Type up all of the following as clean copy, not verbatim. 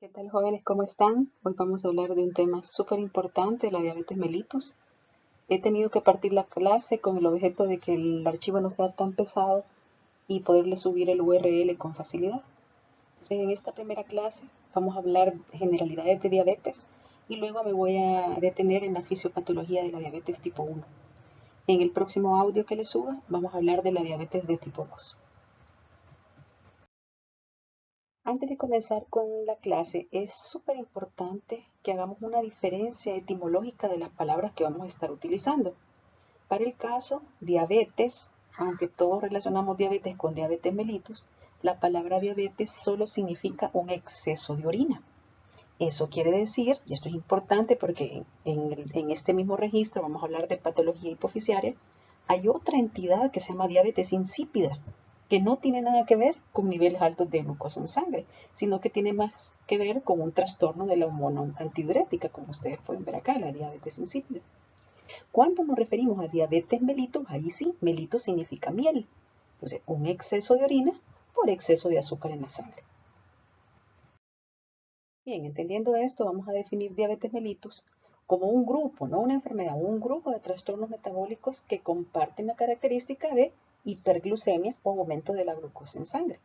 ¿Qué tal, jóvenes? ¿Cómo están? Hoy vamos a hablar de un tema súper importante, la diabetes mellitus. He tenido que partir la clase con el objeto de que el archivo no sea tan pesado y poderle subir el URL con facilidad. Entonces, en esta primera clase vamos a hablar de generalidades de diabetes y luego me voy a detener en la fisiopatología de la diabetes tipo 1. En el próximo audio que les suba vamos a hablar de la diabetes de tipo 2. Antes de comenzar con la clase, es súper importante que hagamos una diferencia etimológica de las palabras que vamos a estar utilizando. Para el caso diabetes, aunque todos relacionamos diabetes con diabetes mellitus, la palabra diabetes solo significa un exceso de orina. Eso quiere decir, y esto es importante porque en este mismo registro vamos a hablar de patología hipofisiaria, hay otra entidad que se llama diabetes insípida, que no tiene nada que ver con niveles altos de glucosa en sangre, sino que tiene más que ver con un trastorno de la hormona antidiurética, como ustedes pueden ver acá, la diabetes insípida. Cuando nos referimos a diabetes mellitus, ahí sí, mellitus significa miel. Entonces, un exceso de orina por exceso de azúcar en la sangre. Bien, entendiendo esto, vamos a definir diabetes mellitus como un grupo, no una enfermedad, un grupo de trastornos metabólicos que comparten la característica de hiperglucemia o aumento de la glucosa en sangre.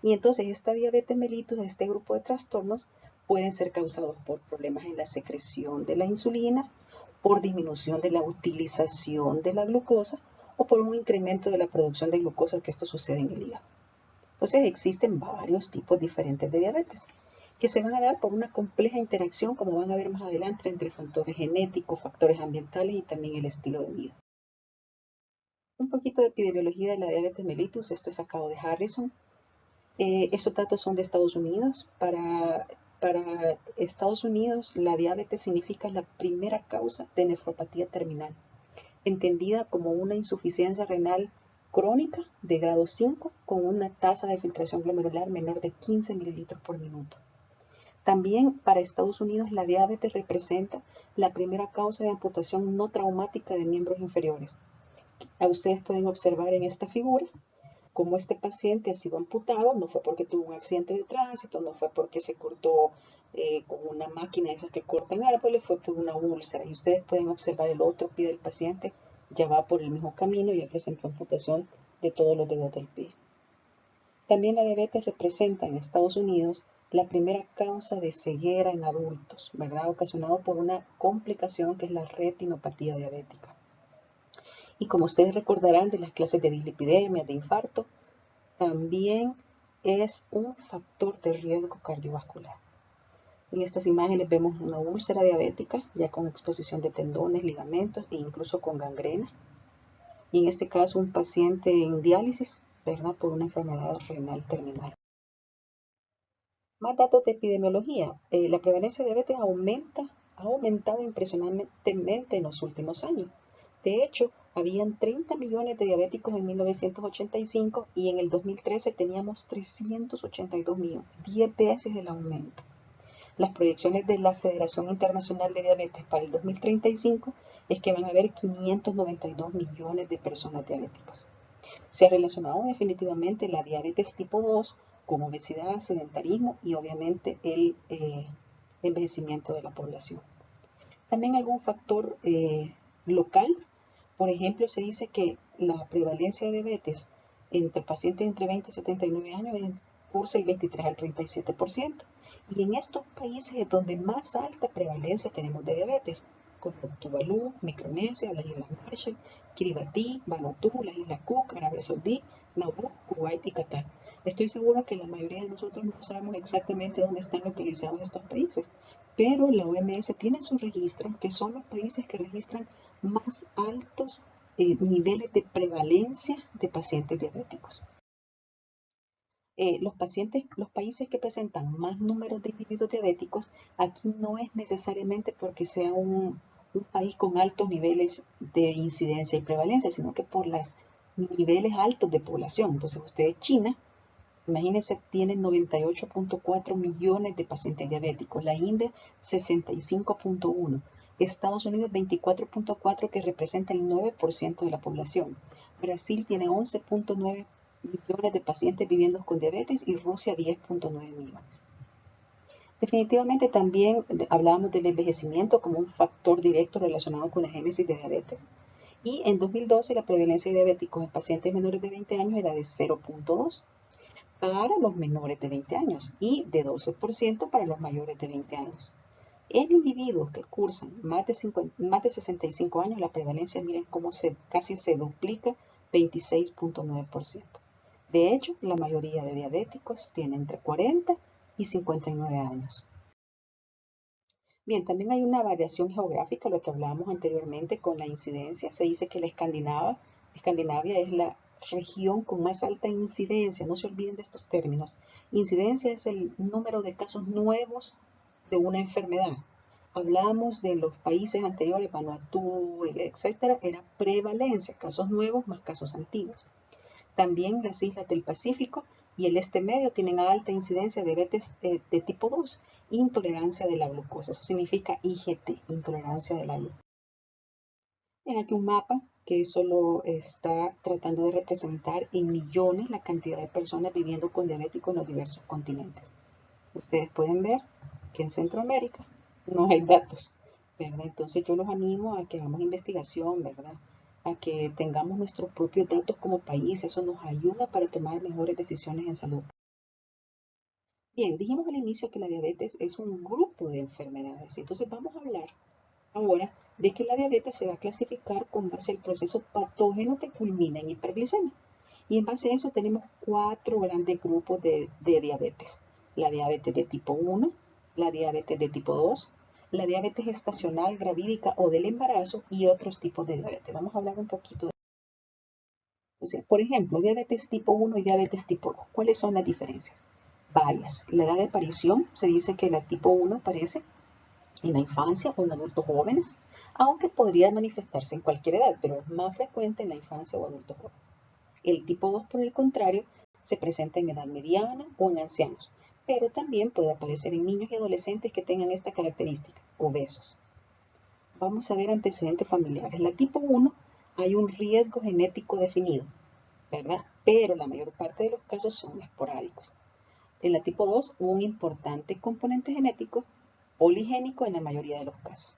Y entonces esta diabetes mellitus, este grupo de trastornos, pueden ser causados por problemas en la secreción de la insulina, por disminución de la utilización de la glucosa o por un incremento de la producción de glucosa, que esto sucede en el hígado. Entonces existen varios tipos diferentes de diabetes que se van a dar por una compleja interacción, como van a ver más adelante, entre factores genéticos, factores ambientales y también el estilo de vida. Un poquito de epidemiología de la diabetes mellitus, esto es sacado de Harrison. Estos datos son de Estados Unidos. Para Estados Unidos, la diabetes significa la primera causa de nefropatía terminal, entendida como una insuficiencia renal crónica de grado 5 con una tasa de filtración glomerular menor de 15 mililitros por minuto. También para Estados Unidos la diabetes representa la primera causa de amputación no traumática de miembros inferiores. Ustedes pueden observar en esta figura cómo este paciente ha sido amputado, no fue porque tuvo un accidente de tránsito, no fue porque se cortó con una máquina de esas que cortan árboles, fue por una úlcera. Y ustedes pueden observar el otro pie del paciente, ya va por el mismo camino y ya presentó amputación de todos los dedos del pie. También la diabetes representa en Estados Unidos la primera causa de ceguera en adultos, ¿verdad? Ocasionado por una complicación que es la retinopatía diabética. Y como ustedes recordarán de las clases de dislipidemia, de infarto, también es un factor de riesgo cardiovascular. En estas imágenes vemos una úlcera diabética ya con exposición de tendones, ligamentos e incluso con gangrena. Y en este caso un paciente en diálisis, ¿verdad? Por una enfermedad renal terminal. Más datos de epidemiología. La prevalencia de diabetes ha aumentado impresionantemente en los últimos años. De hecho, habían 30 millones de diabéticos en 1985 y en el 2013 teníamos 382 millones, 10 veces el aumento. Las proyecciones de la Federación Internacional de Diabetes para el 2035 es que van a haber 592 millones de personas diabéticas. Se ha relacionado definitivamente la diabetes tipo 2 con obesidad, sedentarismo y obviamente el envejecimiento de la población. También algún factor local, por ejemplo, se dice que la prevalencia de diabetes entre pacientes entre 20 y 79 años cursa el 23 al 37%. Y en estos países es donde más alta prevalencia tenemos de diabetes, como Tuvalu, Micronesia, las Islas Marshall, Kiribati, Vanuatu, las Islas Cook, Arabia Saudí, Nauru, Kuwait y Qatar. Estoy seguro que la mayoría de nosotros no sabemos exactamente dónde están localizados estos países, pero la OMS tiene su registro, que son los países que registran más altos niveles de prevalencia de pacientes diabéticos. Los países que presentan más números de individuos diabéticos, aquí no es necesariamente porque sea un país con altos niveles de incidencia y prevalencia, sino que por los niveles altos de población. Entonces, ustedes, China, imagínense, tienen 98.4 millones de pacientes diabéticos, la India 65.1, Estados Unidos 24.4, que representa el 9% de la población, Brasil tiene 11.9 millones de pacientes viviendo con diabetes y Rusia 10.9 millones. Definitivamente también hablábamos del envejecimiento como un factor directo relacionado con la génesis de diabetes. Y en 2012 la prevalencia de diabéticos en pacientes menores de 20 años era de 0,2 para los menores de 20 años y de 12% para los mayores de 20 años. En individuos que cursan más de 65 años, la prevalencia, miren cómo casi se duplica, 26,9%. De hecho, la mayoría de diabéticos tienen entre 40 y 59 años. Bien, también hay una variación geográfica, lo que hablábamos anteriormente con la incidencia. Se dice que Escandinavia es la región con más alta incidencia. No se olviden de estos términos. Incidencia es el número de casos nuevos de una enfermedad. Hablamos de los países anteriores, Vanuatu, etcétera, era prevalencia, casos nuevos más casos antiguos. También las islas del Pacífico y el este medio tienen alta incidencia de diabetes de tipo 2, intolerancia de la glucosa. Eso significa IgT, intolerancia de la glucosa. Ven aquí un mapa que solo está tratando de representar en millones la cantidad de personas viviendo con diabetes en los diversos continentes. Ustedes pueden ver que en Centroamérica no hay datos, ¿verdad? Entonces yo los animo a que hagamos investigación, ¿verdad? A que tengamos nuestros propios datos como país. Eso nos ayuda para tomar mejores decisiones en salud. Bien, dijimos al inicio que la diabetes es un grupo de enfermedades. Entonces vamos a hablar ahora de que la diabetes se va a clasificar con base al proceso patógeno que culmina en hiperglicemia. Y en base a eso tenemos 4 grandes grupos de diabetes. La diabetes de tipo 1, la diabetes de tipo 2, la diabetes gestacional, gravídica o del embarazo y otros tipos de diabetes. Vamos a hablar un poquito de eso. O sea, por ejemplo, diabetes tipo 1 y diabetes tipo 2. ¿Cuáles son las diferencias? Varias. La edad de aparición, se dice que la tipo 1 aparece en la infancia o en adultos jóvenes, aunque podría manifestarse en cualquier edad, pero es más frecuente en la infancia o adultos jóvenes. El tipo 2, por el contrario, se presenta en edad mediana o en ancianos, pero también puede aparecer en niños y adolescentes que tengan esta característica, obesos. Vamos a ver antecedentes familiares. La tipo 1 hay un riesgo genético definido, ¿verdad? Pero la mayor parte de los casos son esporádicos. En la tipo 2 hubo un importante componente genético poligénico en la mayoría de los casos.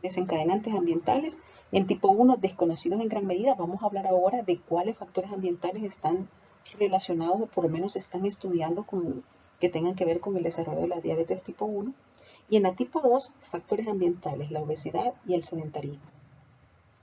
Desencadenantes ambientales en tipo 1 desconocidos en gran medida. Vamos a hablar ahora de cuáles factores ambientales están relacionados o por lo menos están estudiando que tengan que ver con el desarrollo de la diabetes tipo 1. Y en la tipo 2, factores ambientales, la obesidad y el sedentarismo.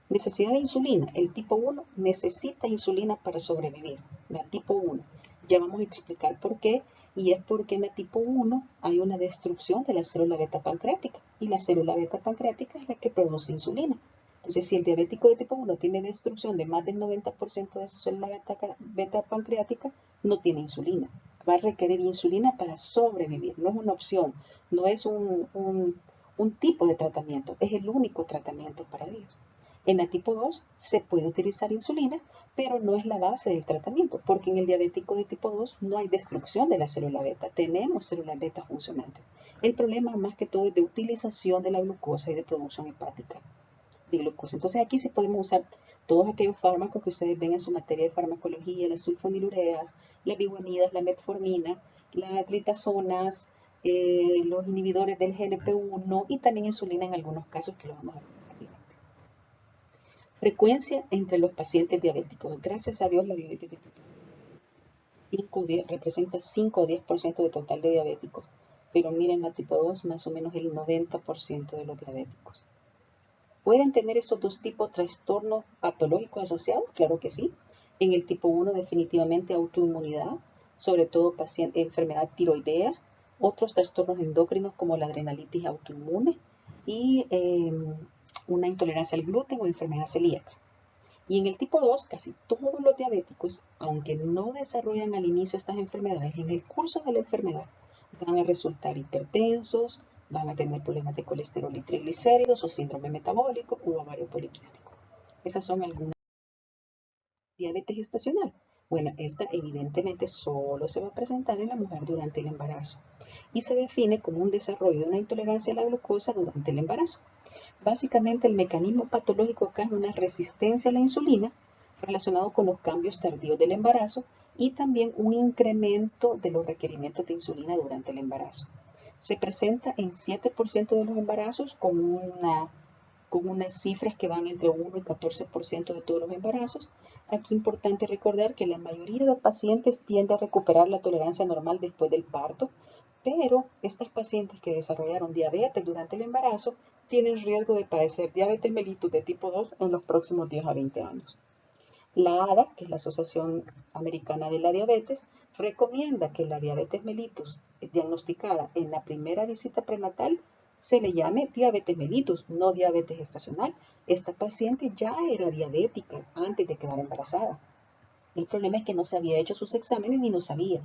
Necesidad de insulina. El tipo 1 necesita insulina para sobrevivir. La tipo 1. Ya vamos a explicar por qué. Y es porque en la tipo 1 hay una destrucción de la célula beta pancreática. Y la célula beta pancreática es la que produce insulina. Entonces, si el diabético de tipo 1 tiene destrucción de más del 90% de su célula beta pancreática, no tiene insulina. Va a requerir insulina para sobrevivir. No es una opción, no es un tipo de tratamiento, es el único tratamiento para ellos. En la tipo 2 se puede utilizar insulina, pero no es la base del tratamiento, porque en el diabético de tipo 2 no hay destrucción de la célula beta, tenemos células beta funcionantes. El problema más que todo es de utilización de la glucosa y de producción hepática de glucosa. Entonces aquí sí podemos usar todos aquellos fármacos que ustedes ven en su materia de farmacología, las sulfonilureas, las biguanidas, la metformina, las glitazonas, los inhibidores del GLP-1 y también insulina en algunos casos que lo vamos a ver. Frecuencia entre los pacientes diabéticos. Gracias a Dios la diabetes de tipo 2 representa 5 o 10% del total de diabéticos, pero miren la tipo 2, más o menos el 90% de los diabéticos. ¿Pueden tener estos dos tipos trastornos patológicos asociados? Claro que sí. En el tipo 1 definitivamente autoinmunidad, sobre todo enfermedad tiroidea, otros trastornos endocrinos como la adrenalitis autoinmune y una intolerancia al gluten o enfermedad celíaca. Y en el tipo 2, casi todos los diabéticos, aunque no desarrollan al inicio estas enfermedades, en el curso de la enfermedad van a resultar hipertensos, van a tener problemas de colesterol y triglicéridos o síndrome metabólico o ovario poliquístico. Esas son algunas. Diabetes gestacional. Bueno, esta evidentemente solo se va a presentar en la mujer durante el embarazo y se define como un desarrollo de una intolerancia a la glucosa durante el embarazo. Básicamente el mecanismo patológico acá es una resistencia a la insulina relacionado con los cambios tardíos del embarazo y también un incremento de los requerimientos de insulina durante el embarazo. Se presenta en 7% de los embarazos con unas cifras que van entre 1 y 14% de todos los embarazos. Aquí es importante recordar que la mayoría de pacientes tiende a recuperar la tolerancia normal después del parto, pero estas pacientes que desarrollaron diabetes durante el embarazo tienen riesgo de padecer diabetes mellitus de tipo 2 en los próximos 10 a 20 años. La ADA, que es la Asociación Americana de la Diabetes, recomienda que la diabetes mellitus diagnosticada en la primera visita prenatal se le llame diabetes mellitus, no diabetes gestacional. Esta paciente ya era diabética antes de quedar embarazada. El problema es que no se había hecho sus exámenes y no sabía.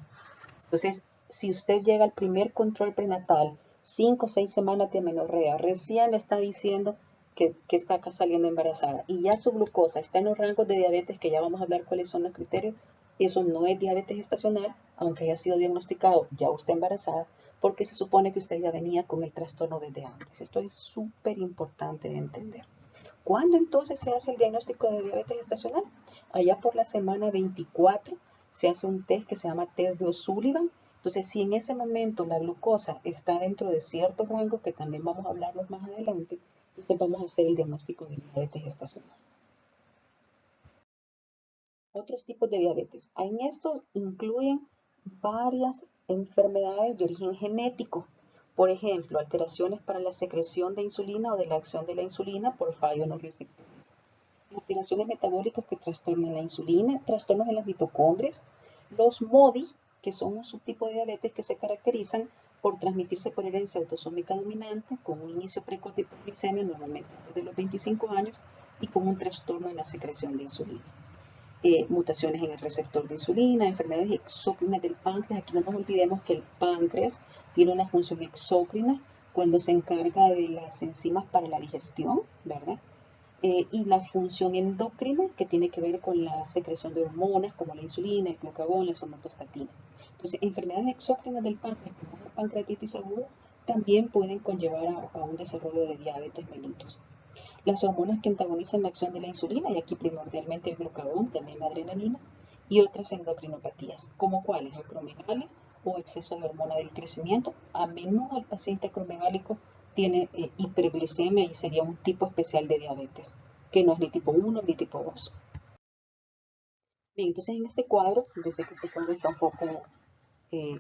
Entonces, si usted llega al primer control prenatal, 5 o 6 semanas de amenorrea, recién le está diciendo que está acá saliendo embarazada y ya su glucosa está en los rangos de diabetes, que ya vamos a hablar cuáles son los criterios, eso no es diabetes gestacional, aunque haya sido diagnosticado ya usted embarazada, porque se supone que usted ya venía con el trastorno desde antes. Esto es súper importante de entender. ¿Cuándo entonces se hace el diagnóstico de diabetes gestacional? Allá por la semana 24 se hace un test que se llama test de O'Sullivan. Entonces, si en ese momento la glucosa está dentro de ciertos rangos, que también vamos a hablarlos más adelante, entonces vamos a hacer el diagnóstico de diabetes gestacional. Otros tipos de diabetes. En estos incluyen varias enfermedades de origen genético. Por ejemplo, alteraciones para la secreción de insulina o de la acción de la insulina por fallo en los receptores. Alteraciones metabólicas que trastornan la insulina, trastornos en las mitocondrias, los MODY, que son un subtipo de diabetes que se caracterizan por transmitirse por herencia autosómica dominante, con un inicio precoz de hipoglicemia, normalmente antes de los 25 años, y con un trastorno en la secreción de insulina. Mutaciones en el receptor de insulina, enfermedades exócrinas del páncreas. Aquí no nos olvidemos que el páncreas tiene una función exócrina cuando se encarga de las enzimas para la digestión, ¿verdad? Y la función endocrina, que tiene que ver con la secreción de hormonas como la insulina, el glucagón, la somatostatina. Entonces, enfermedades exócrinas del páncreas, como la pancreatitis aguda, también pueden conllevar a un desarrollo de diabetes mellitus. Las hormonas que antagonizan la acción de la insulina, y aquí primordialmente el glucagón, también la adrenalina, y otras endocrinopatías, como cuáles, acromegalia o exceso de hormona del crecimiento. A menudo el paciente acromegálico tiene hiperglicemia y sería un tipo especial de diabetes, que no es ni tipo 1 ni tipo 2. Bien, entonces en este cuadro, yo sé que este cuadro está un poco eh,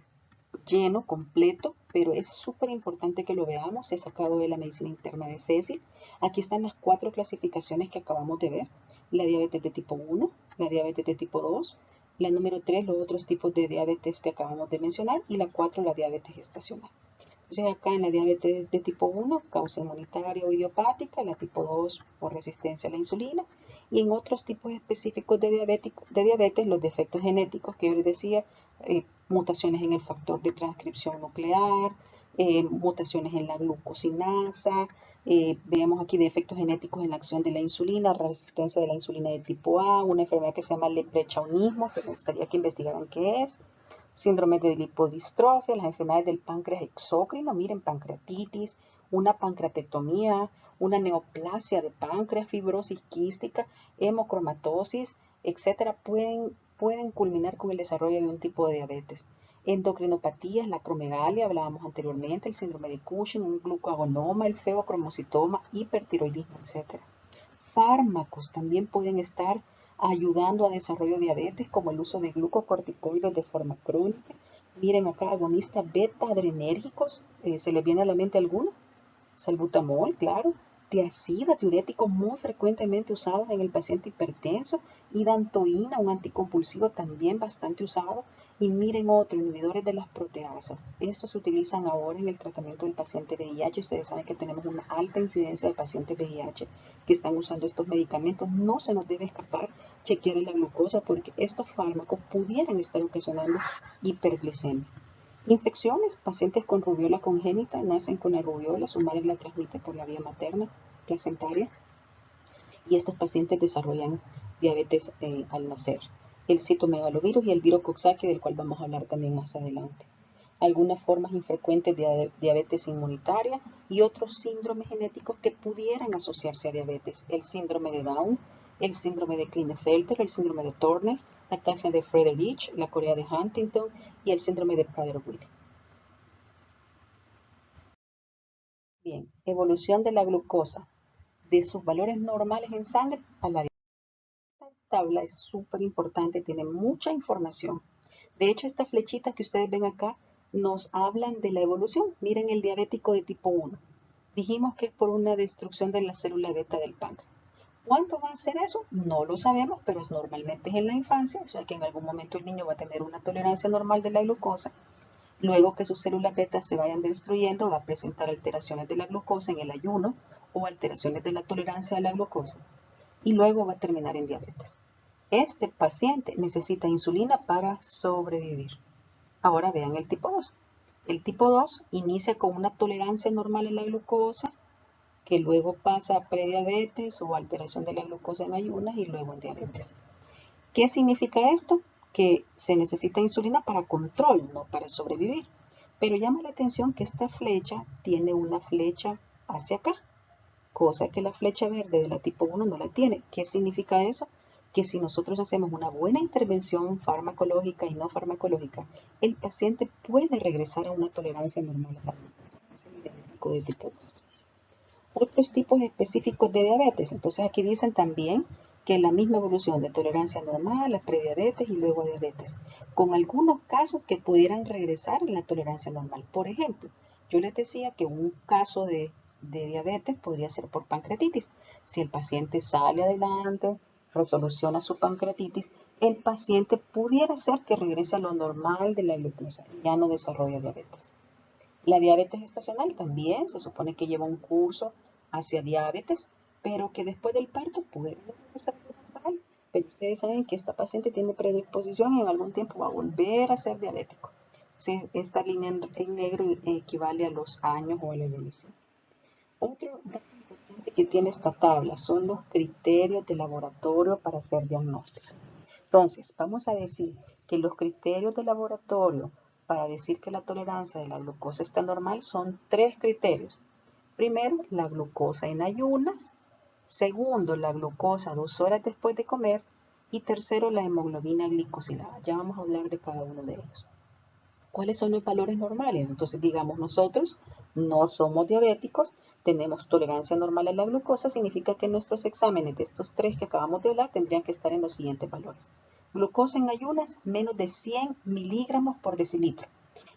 lleno, completo, pero es súper importante que lo veamos. He sacado de la medicina interna de Cecil. Aquí están las 4 clasificaciones que acabamos de ver. La diabetes de tipo 1, la diabetes de tipo 2, la número 3, los otros tipos de diabetes que acabamos de mencionar, y la 4, la diabetes gestacional. Entonces acá en la diabetes de tipo 1, causa inmunitaria o idiopática, la tipo 2 por resistencia a la insulina, y en otros tipos específicos de diabetes, los defectos genéticos que yo les decía, mutaciones en el factor de transcripción nuclear, mutaciones en la glucosinasa, veamos aquí defectos genéticos en la acción de la insulina, resistencia de la insulina de tipo A, una enfermedad que se llama leprechaunismo, que me gustaría que investigaran qué es, síndrome de lipodistrofia, las enfermedades del páncreas exócrino, miren, pancreatitis, una pancreatectomía, una neoplasia de páncreas, fibrosis quística, hemocromatosis, etcétera, pueden culminar con el desarrollo de un tipo de diabetes. Endocrinopatías, la acromegalia, hablábamos anteriormente, el síndrome de Cushing, un glucagonoma, el feocromocitoma, hipertiroidismo, etcétera. Fármacos también pueden estar ayudando a desarrollo de diabetes, como el uso de glucocorticoides de forma crónica. Miren acá, agonistas beta adrenérgicos, ¿se les viene a la mente alguno? Salbutamol, claro. Tiazida, diuréticos muy frecuentemente usados en el paciente hipertenso. Y dantoína, un anticompulsivo también bastante usado. Y miren otro, inhibidores de las proteasas. Estos se utilizan ahora en el tratamiento del paciente VIH. Ustedes saben que tenemos una alta incidencia de pacientes VIH que están usando estos medicamentos. No se nos debe escapar chequear la glucosa, porque estos fármacos pudieran estar ocasionando hiperglicemia. Infecciones, pacientes con rubiola congénita nacen con la rubiola, su madre la transmite por la vía materna, placentaria, y estos pacientes desarrollan diabetes al nacer. El citomegalovirus y el virus Coxsackie, del cual vamos a hablar también más adelante. Algunas formas infrecuentes de diabetes inmunitaria y otros síndromes genéticos que pudieran asociarse a diabetes. El síndrome de Down, el síndrome de Klinefelter, el síndrome de Turner, la ataxia de Friedreich, la corea de Huntington y el síndrome de Prader-Willi. Bien, evolución de la glucosa de sus valores normales en sangre a la dieta. Esta tabla es súper importante, tiene mucha información. De hecho, estas flechitas que ustedes ven acá nos hablan de la evolución. Miren el diabético de tipo 1. Dijimos que es por una destrucción de la célula beta del páncreas. ¿Cuánto va a ser eso? No lo sabemos, pero normalmente es en la infancia, o sea que en algún momento el niño va a tener una tolerancia normal de la glucosa. Luego que sus células beta se vayan destruyendo, va a presentar alteraciones de la glucosa en el ayuno o alteraciones de la tolerancia a la glucosa. Y luego va a terminar en diabetes. Este paciente necesita insulina para sobrevivir. Ahora vean el tipo 2. El tipo 2 inicia con una tolerancia normal a la glucosa, que luego pasa a prediabetes o alteración de la glucosa en ayunas y luego en diabetes. ¿Qué significa esto? Que se necesita insulina para control, no para sobrevivir. Pero llama la atención que esta flecha tiene una flecha hacia acá, cosa que la flecha verde de la tipo 1 no la tiene. ¿Qué significa eso? Que si nosotros hacemos una buena intervención farmacológica y no farmacológica, el paciente puede regresar a una tolerancia normal a la glucosa de tipo 2. Otros tipos específicos de diabetes. Entonces aquí dicen también que la misma evolución de tolerancia normal a prediabetes y luego a diabetes, con algunos casos que pudieran regresar en la tolerancia normal. Por ejemplo, yo les decía que un caso de diabetes podría ser por pancreatitis. Si el paciente sale adelante, resoluciona su pancreatitis, el paciente pudiera ser que regrese a lo normal de la glucosa y ya no desarrolla diabetes. La diabetes estacional también se supone que lleva un curso hacia diabetes, pero que después del parto puede estar normal. Pero ustedes saben que esta paciente tiene predisposición y en algún tiempo va a volver a ser diabético. O sea, esta línea en negro equivale a los años o a la evolución. Otro dato importante que tiene esta tabla son los criterios de laboratorio para hacer diagnóstico. Entonces, vamos a decir que los criterios de laboratorio para decir que la tolerancia de la glucosa está normal son 3 criterios. Primero, la glucosa en ayunas. Segundo, la glucosa 2 horas después de comer. Y tercero, la hemoglobina glicosilada. Ya vamos a hablar de cada uno de ellos. ¿Cuáles son los valores normales? Entonces, digamos, nosotros no somos diabéticos, tenemos tolerancia normal a la glucosa, significa que nuestros exámenes de estos 3 que acabamos de hablar tendrían que estar en los siguientes valores. Glucosa en ayunas, menos de 100 miligramos por decilitro.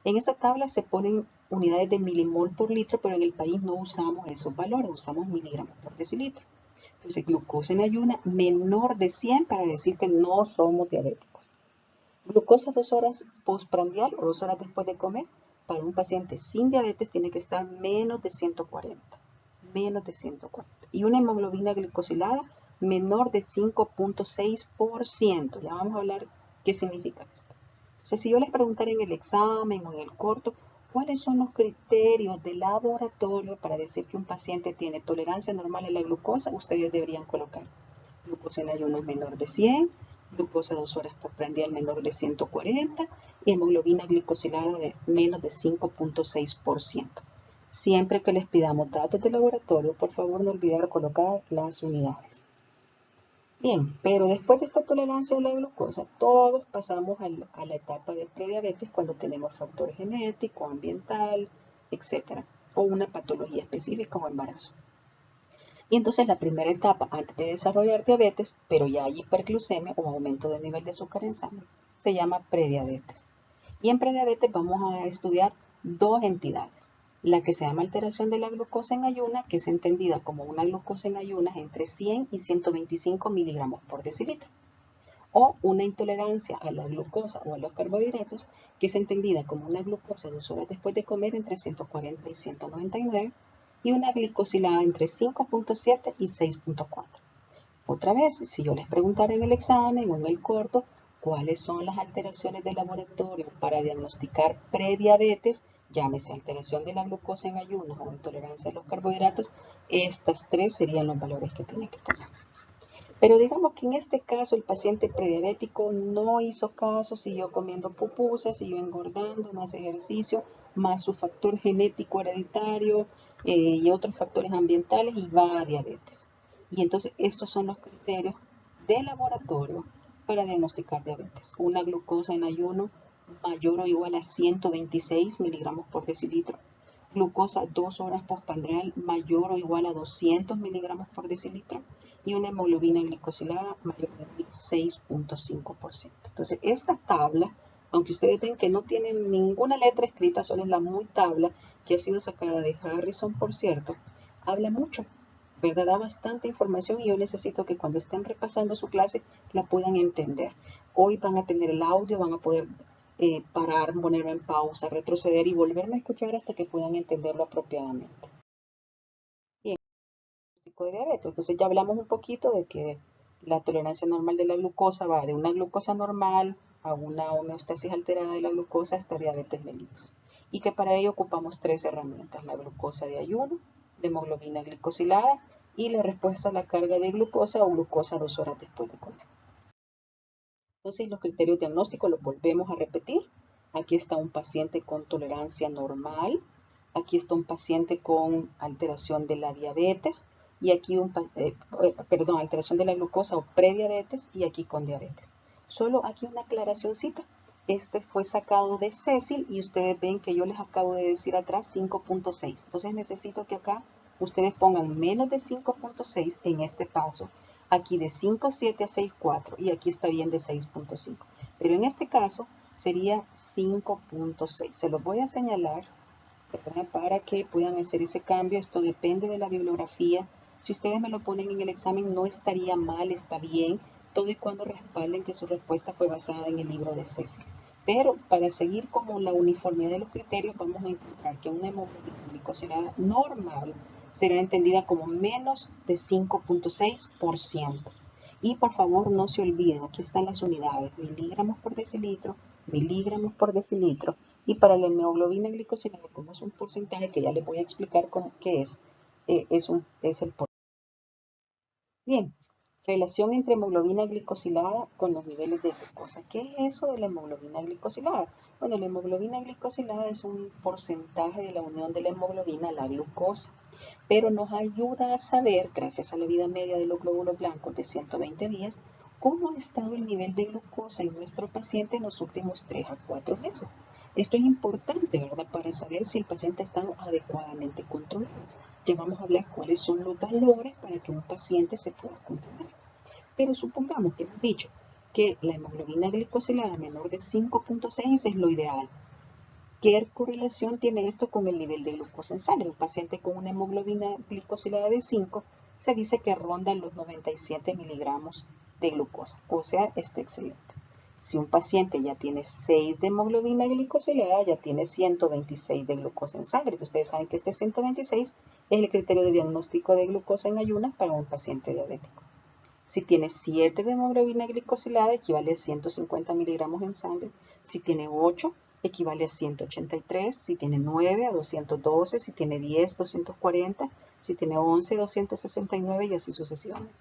En esta tabla se ponen unidades de milimol por litro, pero en el país no usamos esos valores, usamos miligramos por decilitro. Entonces, glucosa en ayunas menor de 100 para decir que no somos diabéticos. Glucosa 2 horas postprandial o 2 horas después de comer. Para un paciente sin diabetes tiene que estar menos de 140. Menos de 140. Y una hemoglobina glicosilada menor de 5.6%. Ya vamos a hablar qué significa esto. Entonces, si yo les preguntara en el examen o en el corto, ¿cuáles son los criterios de laboratorio para decir que un paciente tiene tolerancia normal a la glucosa? Ustedes deberían colocar glucosa en ayuno menor de 100, glucosa 2 horas postprandial menor de 140 y hemoglobina glicosilada de menos de 5.6%. Siempre que les pidamos datos de laboratorio, por favor no olvidar colocar las unidades. Bien, pero después de esta tolerancia a la glucosa, todos pasamos a la etapa de prediabetes cuando tenemos factor genético, ambiental, etc. O una patología específica o embarazo. Y entonces la primera etapa antes de desarrollar diabetes, pero ya hay hiperglucemia o aumento del nivel de azúcar en sangre, se llama prediabetes. Y en prediabetes vamos a estudiar dos entidades. La que se llama alteración de la glucosa en ayunas, que es entendida como una glucosa en ayunas entre 100 y 125 miligramos por decilitro. O una intolerancia a la glucosa o a los carbohidratos, que es entendida como una glucosa 2 horas después de comer entre 140 y 199 y una glicosilada entre 5.7 y 6.4. Otra vez, si yo les preguntara en el examen o en el corto cuáles son las alteraciones de laboratorio para diagnosticar prediabetes, llámese alteración de la glucosa en ayunas o intolerancia a los carbohidratos, estas 3 serían los valores que tienen que poner. Pero digamos que en este caso el paciente prediabético no hizo caso, siguió comiendo pupusas, siguió engordando, más ejercicio, más su factor genético hereditario y otros factores ambientales y va a diabetes. Y entonces estos son los criterios de laboratorio para diagnosticar diabetes. Una glucosa en ayuno mayor o igual a 126 miligramos por decilitro. glucosa 2 horas postprandial mayor o igual a 200 miligramos por decilitro y una hemoglobina glicosilada mayor o igual a 6.5%. Entonces, esta tabla, aunque ustedes ven que no tiene ninguna letra escrita, solo es la muy tabla que ha sido sacada de Harrison, por cierto, habla mucho, ¿verdad? Da bastante información y yo necesito que cuando estén repasando su clase la puedan entender. Hoy van a tener el audio, van a poder parar, ponerlo en pausa, retroceder y volverme a escuchar hasta que puedan entenderlo apropiadamente. Bien, diagnóstico de diabetes. Entonces ya hablamos un poquito de que la tolerancia normal de la glucosa va de una glucosa normal a una homeostasis alterada de la glucosa hasta diabetes mellitus. Y que para ello ocupamos tres herramientas: la glucosa de ayuno, la hemoglobina glicosilada y la respuesta a la carga de glucosa o glucosa 2 horas después de comer. Entonces, los criterios diagnósticos los volvemos a repetir. Aquí está un paciente con tolerancia normal, aquí está un paciente con alteración de la diabetes y aquí alteración de la glucosa o prediabetes y aquí con diabetes. Solo aquí una aclaracióncita. Este fue sacado de Cecil y ustedes ven que yo les acabo de decir atrás 5.6. Entonces necesito que acá ustedes pongan menos de 5.6 en este paso, aquí de 5.7 a 6.4 y aquí está bien de 6.5. Pero en este caso sería 5.6. Se los voy a señalar, ¿verdad?, para que puedan hacer ese cambio. Esto depende de la bibliografía. Si ustedes me lo ponen en el examen no estaría mal, está bien, todo y cuando respalden que su respuesta fue basada en el libro de Cecil. Pero para seguir como la uniformidad de los criterios, vamos a encontrar que una hemoglobina glicosilada normal será entendida como menos de 5.6%. Y por favor no se olviden, aquí están las unidades: miligramos por decilitro, miligramos por decilitro. Y para la hemoglobina glicosilada, como es un porcentaje que ya les voy a explicar qué es el porcentaje. Bien, relación entre hemoglobina glicosilada con los niveles de glucosa. ¿Qué es eso de la hemoglobina glicosilada? Bueno, la hemoglobina glicosilada es un porcentaje de la unión de la hemoglobina a la glucosa, pero nos ayuda a saber, gracias a la vida media de los glóbulos blancos de 120 días, cómo ha estado el nivel de glucosa en nuestro paciente en los últimos 3 a 4 meses. Esto es importante, ¿verdad?, para saber si el paciente ha estado adecuadamente controlado. Ya vamos a hablar cuáles son los valores para que un paciente se pueda controlar. Pero supongamos que hemos dicho que la hemoglobina glicosilada menor de 5.6 es lo ideal. ¿Qué correlación tiene esto con el nivel de glucosa en sangre? Un paciente con una hemoglobina glicosilada de 5 se dice que ronda los 97 miligramos de glucosa, o sea, está excelente. Si un paciente ya tiene 6 de hemoglobina glicosilada, ya tiene 126 de glucosa en sangre. Ustedes saben que este 126 es el criterio de diagnóstico de glucosa en ayunas para un paciente diabético. Si tiene 7 de hemoglobina glicosilada, equivale a 150 miligramos en sangre. Si tiene 8, equivale a 183. Si tiene 9, a 212. Si tiene 10, 240. Si tiene 11, 269 y así sucesivamente.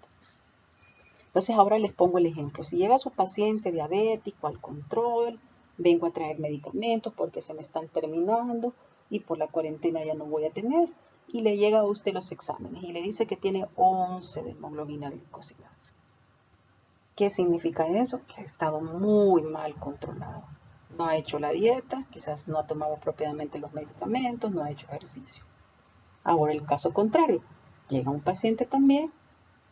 Entonces ahora les pongo el ejemplo. Si llega su paciente diabético al control, vengo a traer medicamentos porque se me están terminando y por la cuarentena ya no voy a tener, y le llega a usted los exámenes y le dice que tiene 11 de hemoglobina glicosilada. ¿Qué significa eso? Que ha estado muy mal controlado. No ha hecho la dieta, quizás no ha tomado apropiadamente los medicamentos, no ha hecho ejercicio. Ahora el caso contrario, llega un paciente también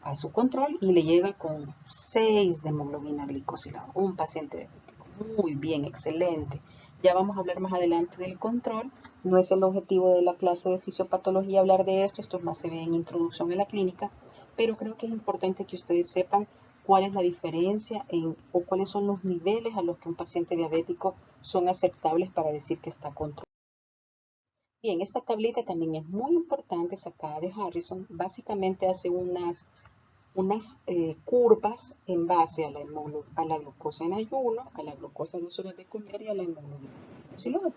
a su control y le llega con 6 de hemoglobina glicosilada. Un paciente diabético. Muy bien, excelente. Ya vamos a hablar más adelante del control. No es el objetivo de la clase de fisiopatología hablar de esto. Esto más se ve en introducción en la clínica. Pero creo que es importante que ustedes sepan cuál es la diferencia o cuáles son los niveles a los que un paciente diabético son aceptables para decir que está controlado. Bien, esta tablita también es muy importante, sacada de Harrison. Básicamente hace unas curvas en base a la glucosa en ayuno, a la glucosa 2 horas de comer y a la hemoglobina glicosilada.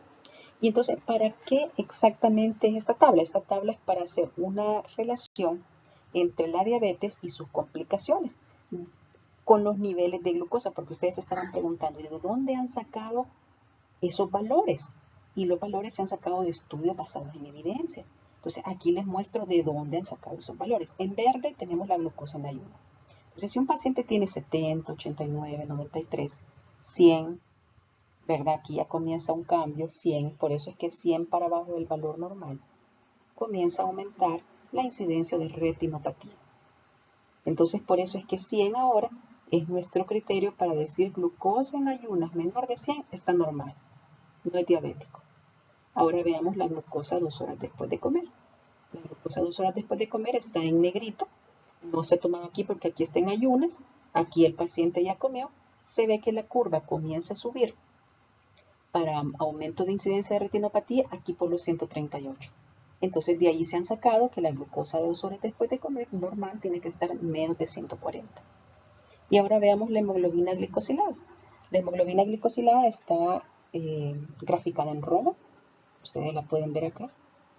Y entonces, ¿para qué exactamente es esta tabla? Esta tabla es para hacer una relación entre la diabetes y sus complicaciones con los niveles de glucosa, porque ustedes se estarán preguntando, ¿y de dónde han sacado esos valores? Y los valores se han sacado de estudios basados en evidencia. Entonces, aquí les muestro de dónde han sacado esos valores. En verde tenemos la glucosa en ayuno. Entonces, si un paciente tiene 70, 89, 93, 100, ¿verdad? Aquí ya comienza un cambio, 100, por eso es que 100 para abajo del valor normal, comienza a aumentar la incidencia de retinopatía. Entonces, por eso es que 100 ahora es nuestro criterio para decir glucosa en ayunas menor de 100 está normal, no es diabético. Ahora veamos la glucosa 2 horas después de comer. La glucosa 2 horas después de comer está en negrito, no se toma aquí porque aquí está en ayunas, aquí el paciente ya comió, se ve que la curva comienza a subir para aumento de incidencia de retinopatía aquí por los 138. Entonces de ahí se han sacado que la glucosa de 2 horas después de comer normal tiene que estar menos de 140. Y ahora veamos la hemoglobina glicosilada. La hemoglobina glicosilada está graficada en rojo, ustedes la pueden ver acá.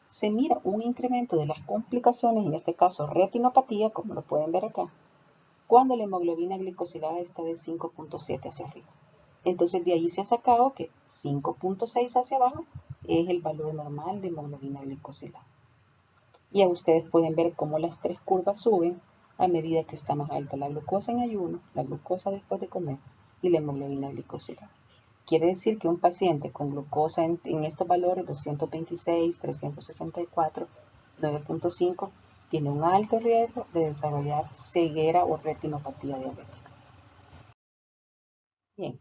Se mira un incremento de las complicaciones, en este caso retinopatía, como lo pueden ver acá, cuando la hemoglobina glicosilada está de 5.7 hacia arriba. Entonces de ahí se ha sacado que 5.6 hacia abajo es el valor normal de hemoglobina glicosilada. Y ustedes pueden ver cómo las tres curvas suben a medida que está más alta la glucosa en ayuno, la glucosa después de comer y la hemoglobina glicosilada. Quiere decir que un paciente con glucosa en estos valores 226, 364, 9.5 tiene un alto riesgo de desarrollar ceguera o retinopatía diabética. Bien,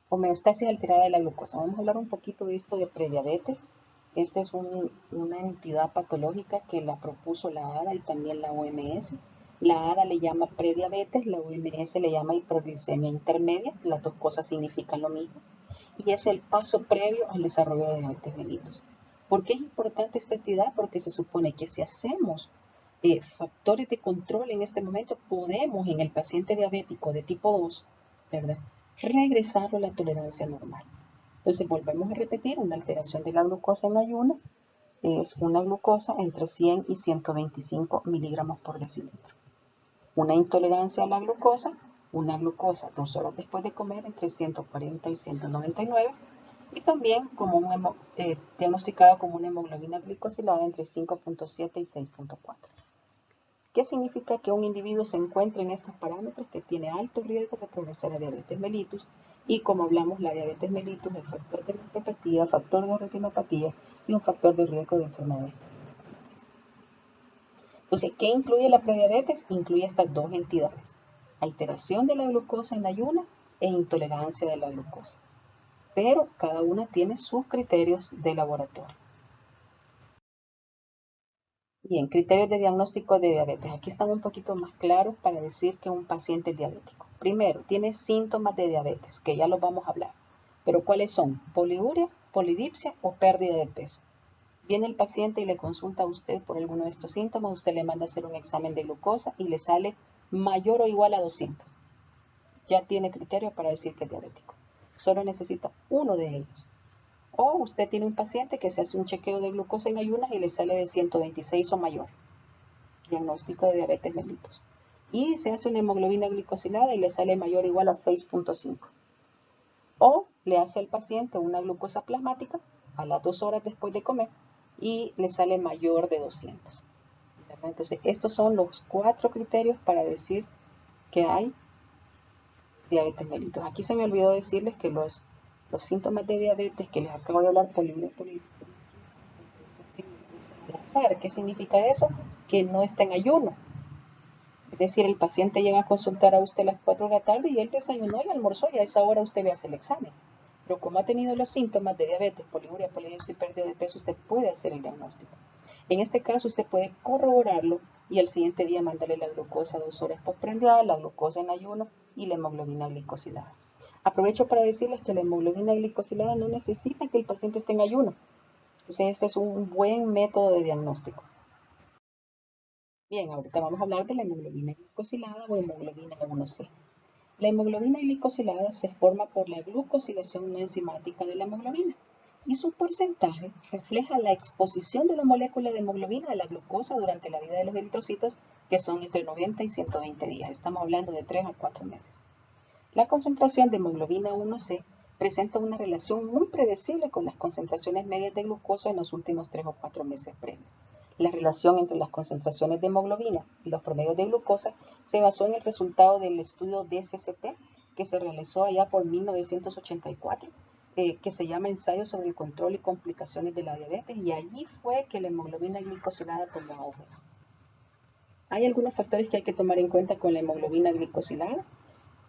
homeostasis alterada de la glucosa. Vamos a hablar un poquito de esto de prediabetes. Esta es una entidad patológica que la propuso la ADA y también la OMS. La ADA le llama prediabetes, la OMS le llama hiperglicemia intermedia. Las dos cosas significan lo mismo. Y es el paso previo al desarrollo de diabetes mellitus. ¿Por qué es importante esta entidad? Porque se supone que si hacemos factores de control en este momento, podemos en el paciente diabético de tipo 2, ¿verdad?, regresarlo a la tolerancia normal. Entonces volvemos a repetir, una alteración de la glucosa en ayunas es una glucosa entre 100 y 125 miligramos por decilitro. Una intolerancia a la glucosa, una glucosa 2 horas después de comer entre 140 y 199, y también como diagnosticada como una hemoglobina glicosilada entre 5.7 y 6.4. ¿Qué significa que un individuo se encuentre en estos parámetros? Que tiene alto riesgo de progresar a diabetes mellitus, y como hablamos, la diabetes mellitus es factor de nefropatía, factor de retinopatía y un factor de riesgo de enfermedades. Entonces, ¿qué incluye la prediabetes? Incluye estas dos entidades: alteración de la glucosa en ayuno e intolerancia de la glucosa. Pero cada una tiene sus criterios de laboratorio. Bien, criterios de diagnóstico de diabetes. Aquí están un poquito más claros para decir que un paciente es diabético. Primero, tiene síntomas de diabetes, que ya los vamos a hablar. Pero ¿cuáles son? Poliuria, polidipsia o pérdida de peso. Viene el paciente y le consulta a usted por alguno de estos síntomas, usted le manda a hacer un examen de glucosa y le sale mayor o igual a 200. Ya tiene criterio para decir que es diabético. Solo necesita uno de ellos. O usted tiene un paciente que se hace un chequeo de glucosa en ayunas y le sale de 126 o mayor. Diagnóstico de diabetes mellitus. Y se hace una hemoglobina glicosilada y le sale mayor o igual a 6.5. O le hace al paciente una glucosa plasmática a las 2 horas después de comer y le sale mayor de 200. ¿Verdad? Entonces, estos son los 4 criterios para decir que hay diabetes mellitus. Aquí se me olvidó decirles que los síntomas de diabetes que les acabo de hablar, ¿qué significa eso? Que no está en ayuno. Es decir, el paciente llega a consultar a usted a las 4 de la tarde y él desayunó y almorzó y a esa hora usted le hace el examen. Pero como ha tenido los síntomas de diabetes, poliuria, polidipsia y pérdida de peso, usted puede hacer el diagnóstico. En este caso, usted puede corroborarlo y al siguiente día mandarle la glucosa 2 horas postprandial, la glucosa en ayuno y la hemoglobina glicosilada. Aprovecho para decirles que la hemoglobina glicosilada no necesita que el paciente esté en ayuno. Entonces, este es un buen método de diagnóstico. Bien, ahorita vamos a hablar de la hemoglobina glicosilada o hemoglobina 1C. La hemoglobina glicosilada se forma por la glucosilación enzimática de la hemoglobina y su porcentaje refleja la exposición de la molécula de hemoglobina a la glucosa durante la vida de los eritrocitos, que son entre 90 y 120 días. Estamos hablando de 3 a 4 meses. La concentración de hemoglobina 1C presenta una relación muy predecible con las concentraciones medias de glucosa en los últimos 3 o 4 meses previos. La relación entre las concentraciones de hemoglobina y los promedios de glucosa se basó en el resultado del estudio DSCT que se realizó allá por 1984 que se llama Ensayo sobre el control y complicaciones de la diabetes, y allí fue que la hemoglobina glicosilada tomó auge. Hay algunos factores que hay que tomar en cuenta con la hemoglobina glicosilada.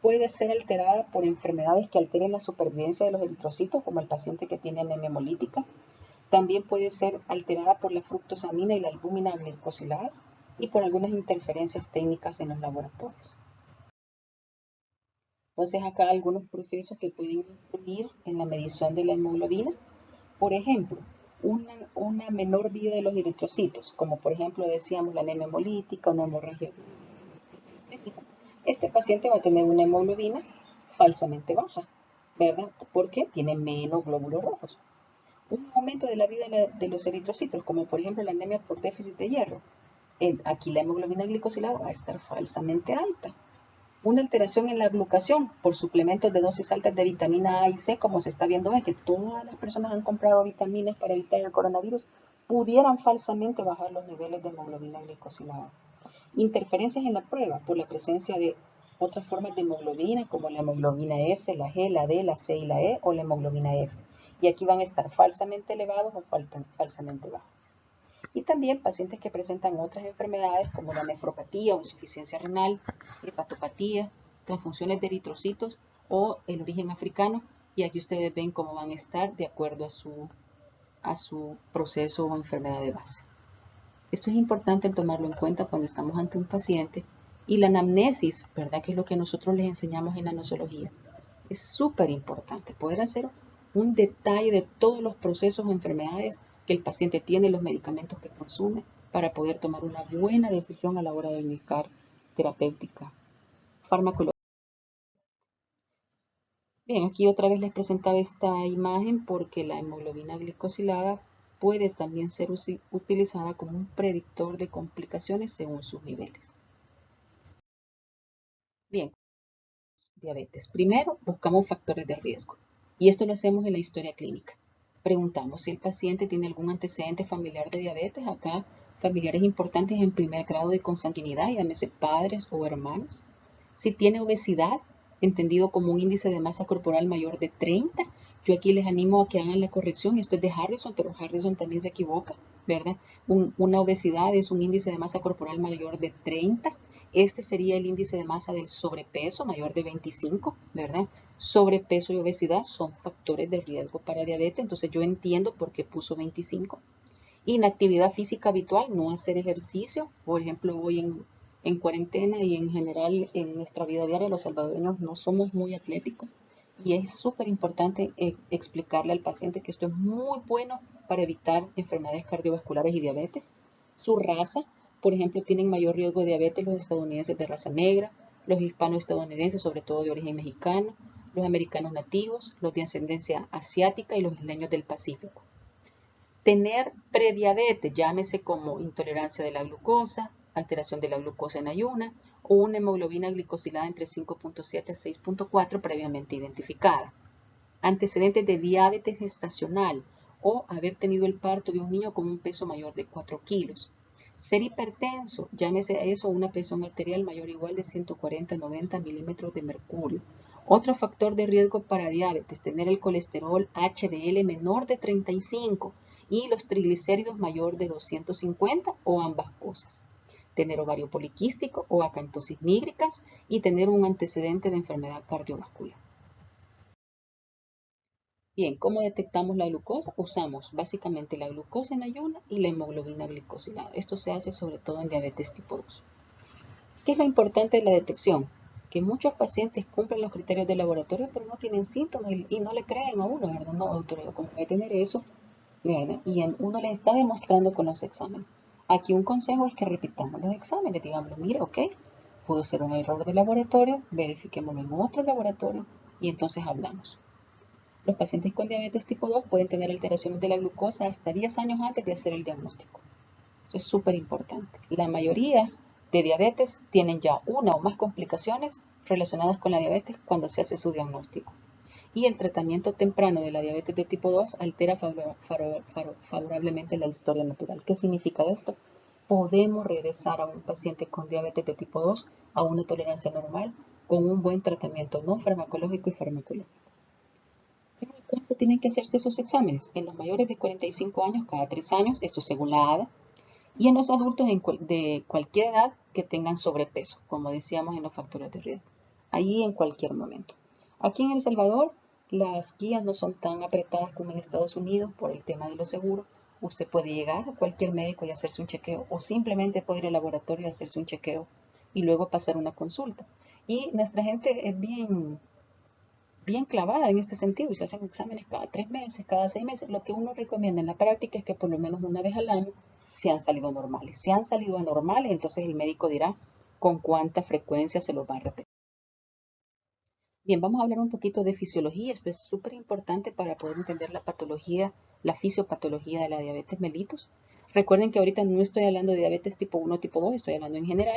Puede ser alterada por enfermedades que alteren la supervivencia de los eritrocitos, como el paciente que tiene anemia hemolítica. También puede ser alterada por la fructosamina y la albúmina glicosilada y por algunas interferencias técnicas en los laboratorios. Entonces acá algunos procesos que pueden influir en la medición de la hemoglobina. Por ejemplo, una menor vida de los eritrocitos, como por ejemplo decíamos la anemia hemolítica o una hemorragia. Este paciente va a tener una hemoglobina falsamente baja, ¿verdad? Porque tiene menos glóbulos rojos. Un aumento de la vida de los eritrocitos, como por ejemplo la anemia por déficit de hierro. Aquí la hemoglobina glicosilada va a estar falsamente alta. Una alteración en la glucación por suplementos de dosis altas de vitamina A y C, como se está viendo, es que todas las personas han comprado vitaminas para evitar el coronavirus, pudieran falsamente bajar los niveles de hemoglobina glicosilada. Interferencias en la prueba por la presencia de otras formas de hemoglobina, como la hemoglobina S, la G, la D, la C y la E, o la hemoglobina F. Y aquí van a estar falsamente elevados o falsamente bajos. Y también pacientes que presentan otras enfermedades como la nefropatía o insuficiencia renal, hepatopatía, transfusiones de eritrocitos o el origen africano. Y aquí ustedes ven cómo van a estar de acuerdo a su proceso o enfermedad de base. Esto es importante tomarlo en cuenta cuando estamos ante un paciente. Y la anamnesis, ¿verdad? Que es lo que nosotros les enseñamos en la nosología. Es súper importante poder hacer un detalle de todos los procesos o enfermedades que el paciente tiene, los medicamentos que consume, para poder tomar una buena decisión a la hora de indicar terapéutica farmacológica. Bien, aquí otra vez les presentaba esta imagen porque la hemoglobina glicosilada puede también ser utilizada como un predictor de complicaciones según sus niveles. Bien, diabetes. Primero, buscamos factores de riesgo. Y esto lo hacemos en la historia clínica. Preguntamos si el paciente tiene algún antecedente familiar de diabetes. Acá, familiares importantes en primer grado de consanguinidad, llámese padres o hermanos. Si tiene obesidad, entendido como un índice de masa corporal mayor de 30. Yo aquí les animo a que hagan la corrección. Esto es de Harrison, pero Harrison también se equivoca, ¿verdad? Una obesidad es un índice de masa corporal mayor de 30. Este sería el índice de masa del sobrepeso mayor de 25, ¿verdad? Sobrepeso y obesidad son factores de riesgo para diabetes, entonces yo entiendo por qué puso 25. Inactividad física habitual, no hacer ejercicio. Por ejemplo, hoy en cuarentena y en general en nuestra vida diaria los salvadoreños no somos muy atléticos. Y es súper importante explicarle al paciente que esto es muy bueno para evitar enfermedades cardiovasculares y diabetes. Su raza, por ejemplo, tienen mayor riesgo de diabetes los estadounidenses de raza negra, los hispano-estadounidenses, sobre todo de origen mexicano, los americanos nativos, los de ascendencia asiática y los isleños del Pacífico. Tener prediabetes, llámese como intolerancia de la glucosa, alteración de la glucosa en ayuna o una hemoglobina glicosilada entre 5.7 a 6.4 previamente identificada. Antecedentes de diabetes gestacional o haber tenido el parto de un niño con un peso mayor de 4 kilos. Ser hipertenso, llámese a eso una presión arterial mayor o igual de 140 a 90 milímetros de mercurio. Otro factor de riesgo para diabetes, tener el colesterol HDL menor de 35 y los triglicéridos mayor de 250 o ambas cosas. Tener ovario poliquístico o acantosis nígricas y tener un antecedente de enfermedad cardiovascular. Bien, ¿cómo detectamos la glucosa? Usamos básicamente la glucosa en ayuna y la hemoglobina glicosilada. Esto se hace sobre todo en diabetes tipo 2. ¿Qué es lo importante de la detección? Que muchos pacientes cumplen los criterios de laboratorio, pero no tienen síntomas y no le creen a uno, ¿verdad? No, doctor, ¿cómo voy a tener eso? ¿Verdad? Y uno le está demostrando con los exámenes. Aquí un consejo es que repitamos los exámenes. Digamos, mire, ok, pudo ser un error de laboratorio, verifiquémoslo en otro laboratorio y entonces hablamos. Los pacientes con diabetes tipo 2 pueden tener alteraciones de la glucosa hasta 10 años antes de hacer el diagnóstico. Eso es súper importante. La mayoría de diabetes tienen ya una o más complicaciones relacionadas con la diabetes cuando se hace su diagnóstico. Y el tratamiento temprano de la diabetes de tipo 2 altera favorablemente la historia natural. ¿Qué significa esto? Podemos regresar a un paciente con diabetes de tipo 2 a una tolerancia normal con un buen tratamiento no farmacológico y farmacológico. ¿Cuándo tienen que hacerse esos exámenes? En los mayores de 45 años, cada 3 años, esto según la ADA, y en los adultos de cualquier edad que tengan sobrepeso, como decíamos en los factores de riesgo. Ahí en cualquier momento. Aquí en El Salvador, las guías no son tan apretadas como en Estados Unidos por el tema de los seguros. Usted puede llegar a cualquier médico y hacerse un chequeo, o simplemente puede ir al laboratorio y hacerse un chequeo y luego pasar una consulta. Y nuestra gente es bien clavada en este sentido y se hacen exámenes cada 3 meses, cada 6 meses. Lo que uno recomienda en la práctica es que por lo menos una vez al año se han salido normales. Si han salido anormales, entonces el médico dirá con cuánta frecuencia se los va a repetir. Bien, vamos a hablar un poquito de fisiología. Esto es súper importante para poder entender la patología, la fisiopatología de la diabetes mellitus. Recuerden que ahorita no estoy hablando de diabetes tipo 1, tipo 2, estoy hablando en general.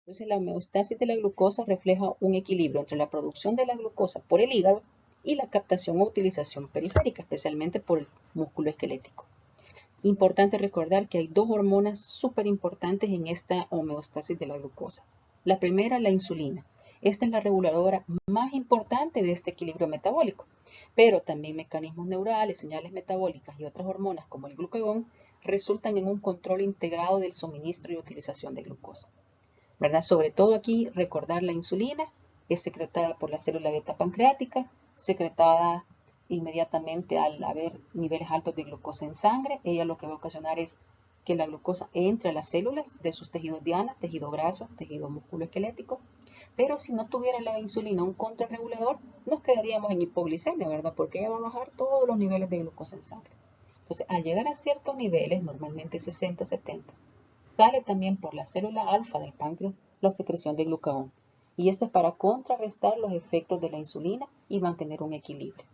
Entonces, la homeostasis de la glucosa refleja un equilibrio entre la producción de la glucosa por el hígado y la captación o utilización periférica, especialmente por el músculo esquelético. Importante recordar que hay dos hormonas súper importantes en esta homeostasis de la glucosa. La primera, la insulina. Esta es la reguladora más importante de este equilibrio metabólico, pero también mecanismos neurales, señales metabólicas y otras hormonas como el glucagón resultan en un control integrado del suministro y utilización de glucosa. ¿Verdad? Sobre todo aquí recordar la insulina es secretada por la célula beta pancreática, secretada inmediatamente al haber niveles altos de glucosa en sangre. Ella lo que va a ocasionar es que la glucosa entre a las células de sus tejidos diana, tejido graso, tejido musculoesquelético. Pero si no tuviera la insulina un contrarregulador, nos quedaríamos en hipoglicemia, ¿verdad? Porque ella va a bajar todos los niveles de glucosa en sangre. Entonces, al llegar a ciertos niveles, normalmente 60, 70, sale también por la célula alfa del páncreas la secreción de glucagón. Y esto es para contrarrestar los efectos de la insulina y mantener un equilibrio.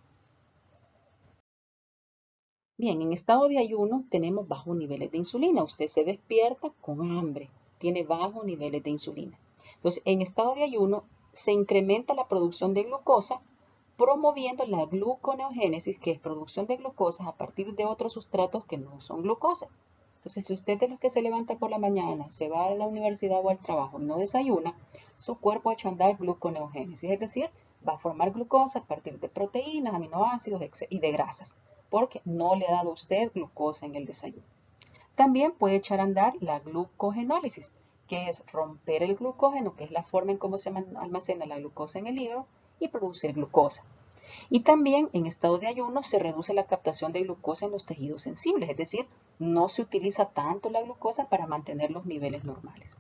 Bien, en estado de ayuno tenemos bajos niveles de insulina. Usted se despierta con hambre, tiene bajos niveles de insulina. Entonces, en estado de ayuno se incrementa la producción de glucosa, promoviendo la gluconeogénesis, que es producción de glucosa a partir de otros sustratos que no son glucosa. Entonces, si usted es de los que se levanta por la mañana, se va a la universidad o al trabajo y no desayuna, su cuerpo ha hecho andar gluconeogénesis, es decir, va a formar glucosa a partir de proteínas, aminoácidos y de grasas, porque no le ha dado a usted glucosa en el desayuno. También puede echar a andar la glucogenólisis, que es romper el glucógeno, que es la forma en cómo se almacena la glucosa en el hígado, y producir glucosa. Y también en estado de ayuno se reduce la captación de glucosa en los tejidos sensibles, es decir, no se utiliza tanto la glucosa para mantener los niveles normales.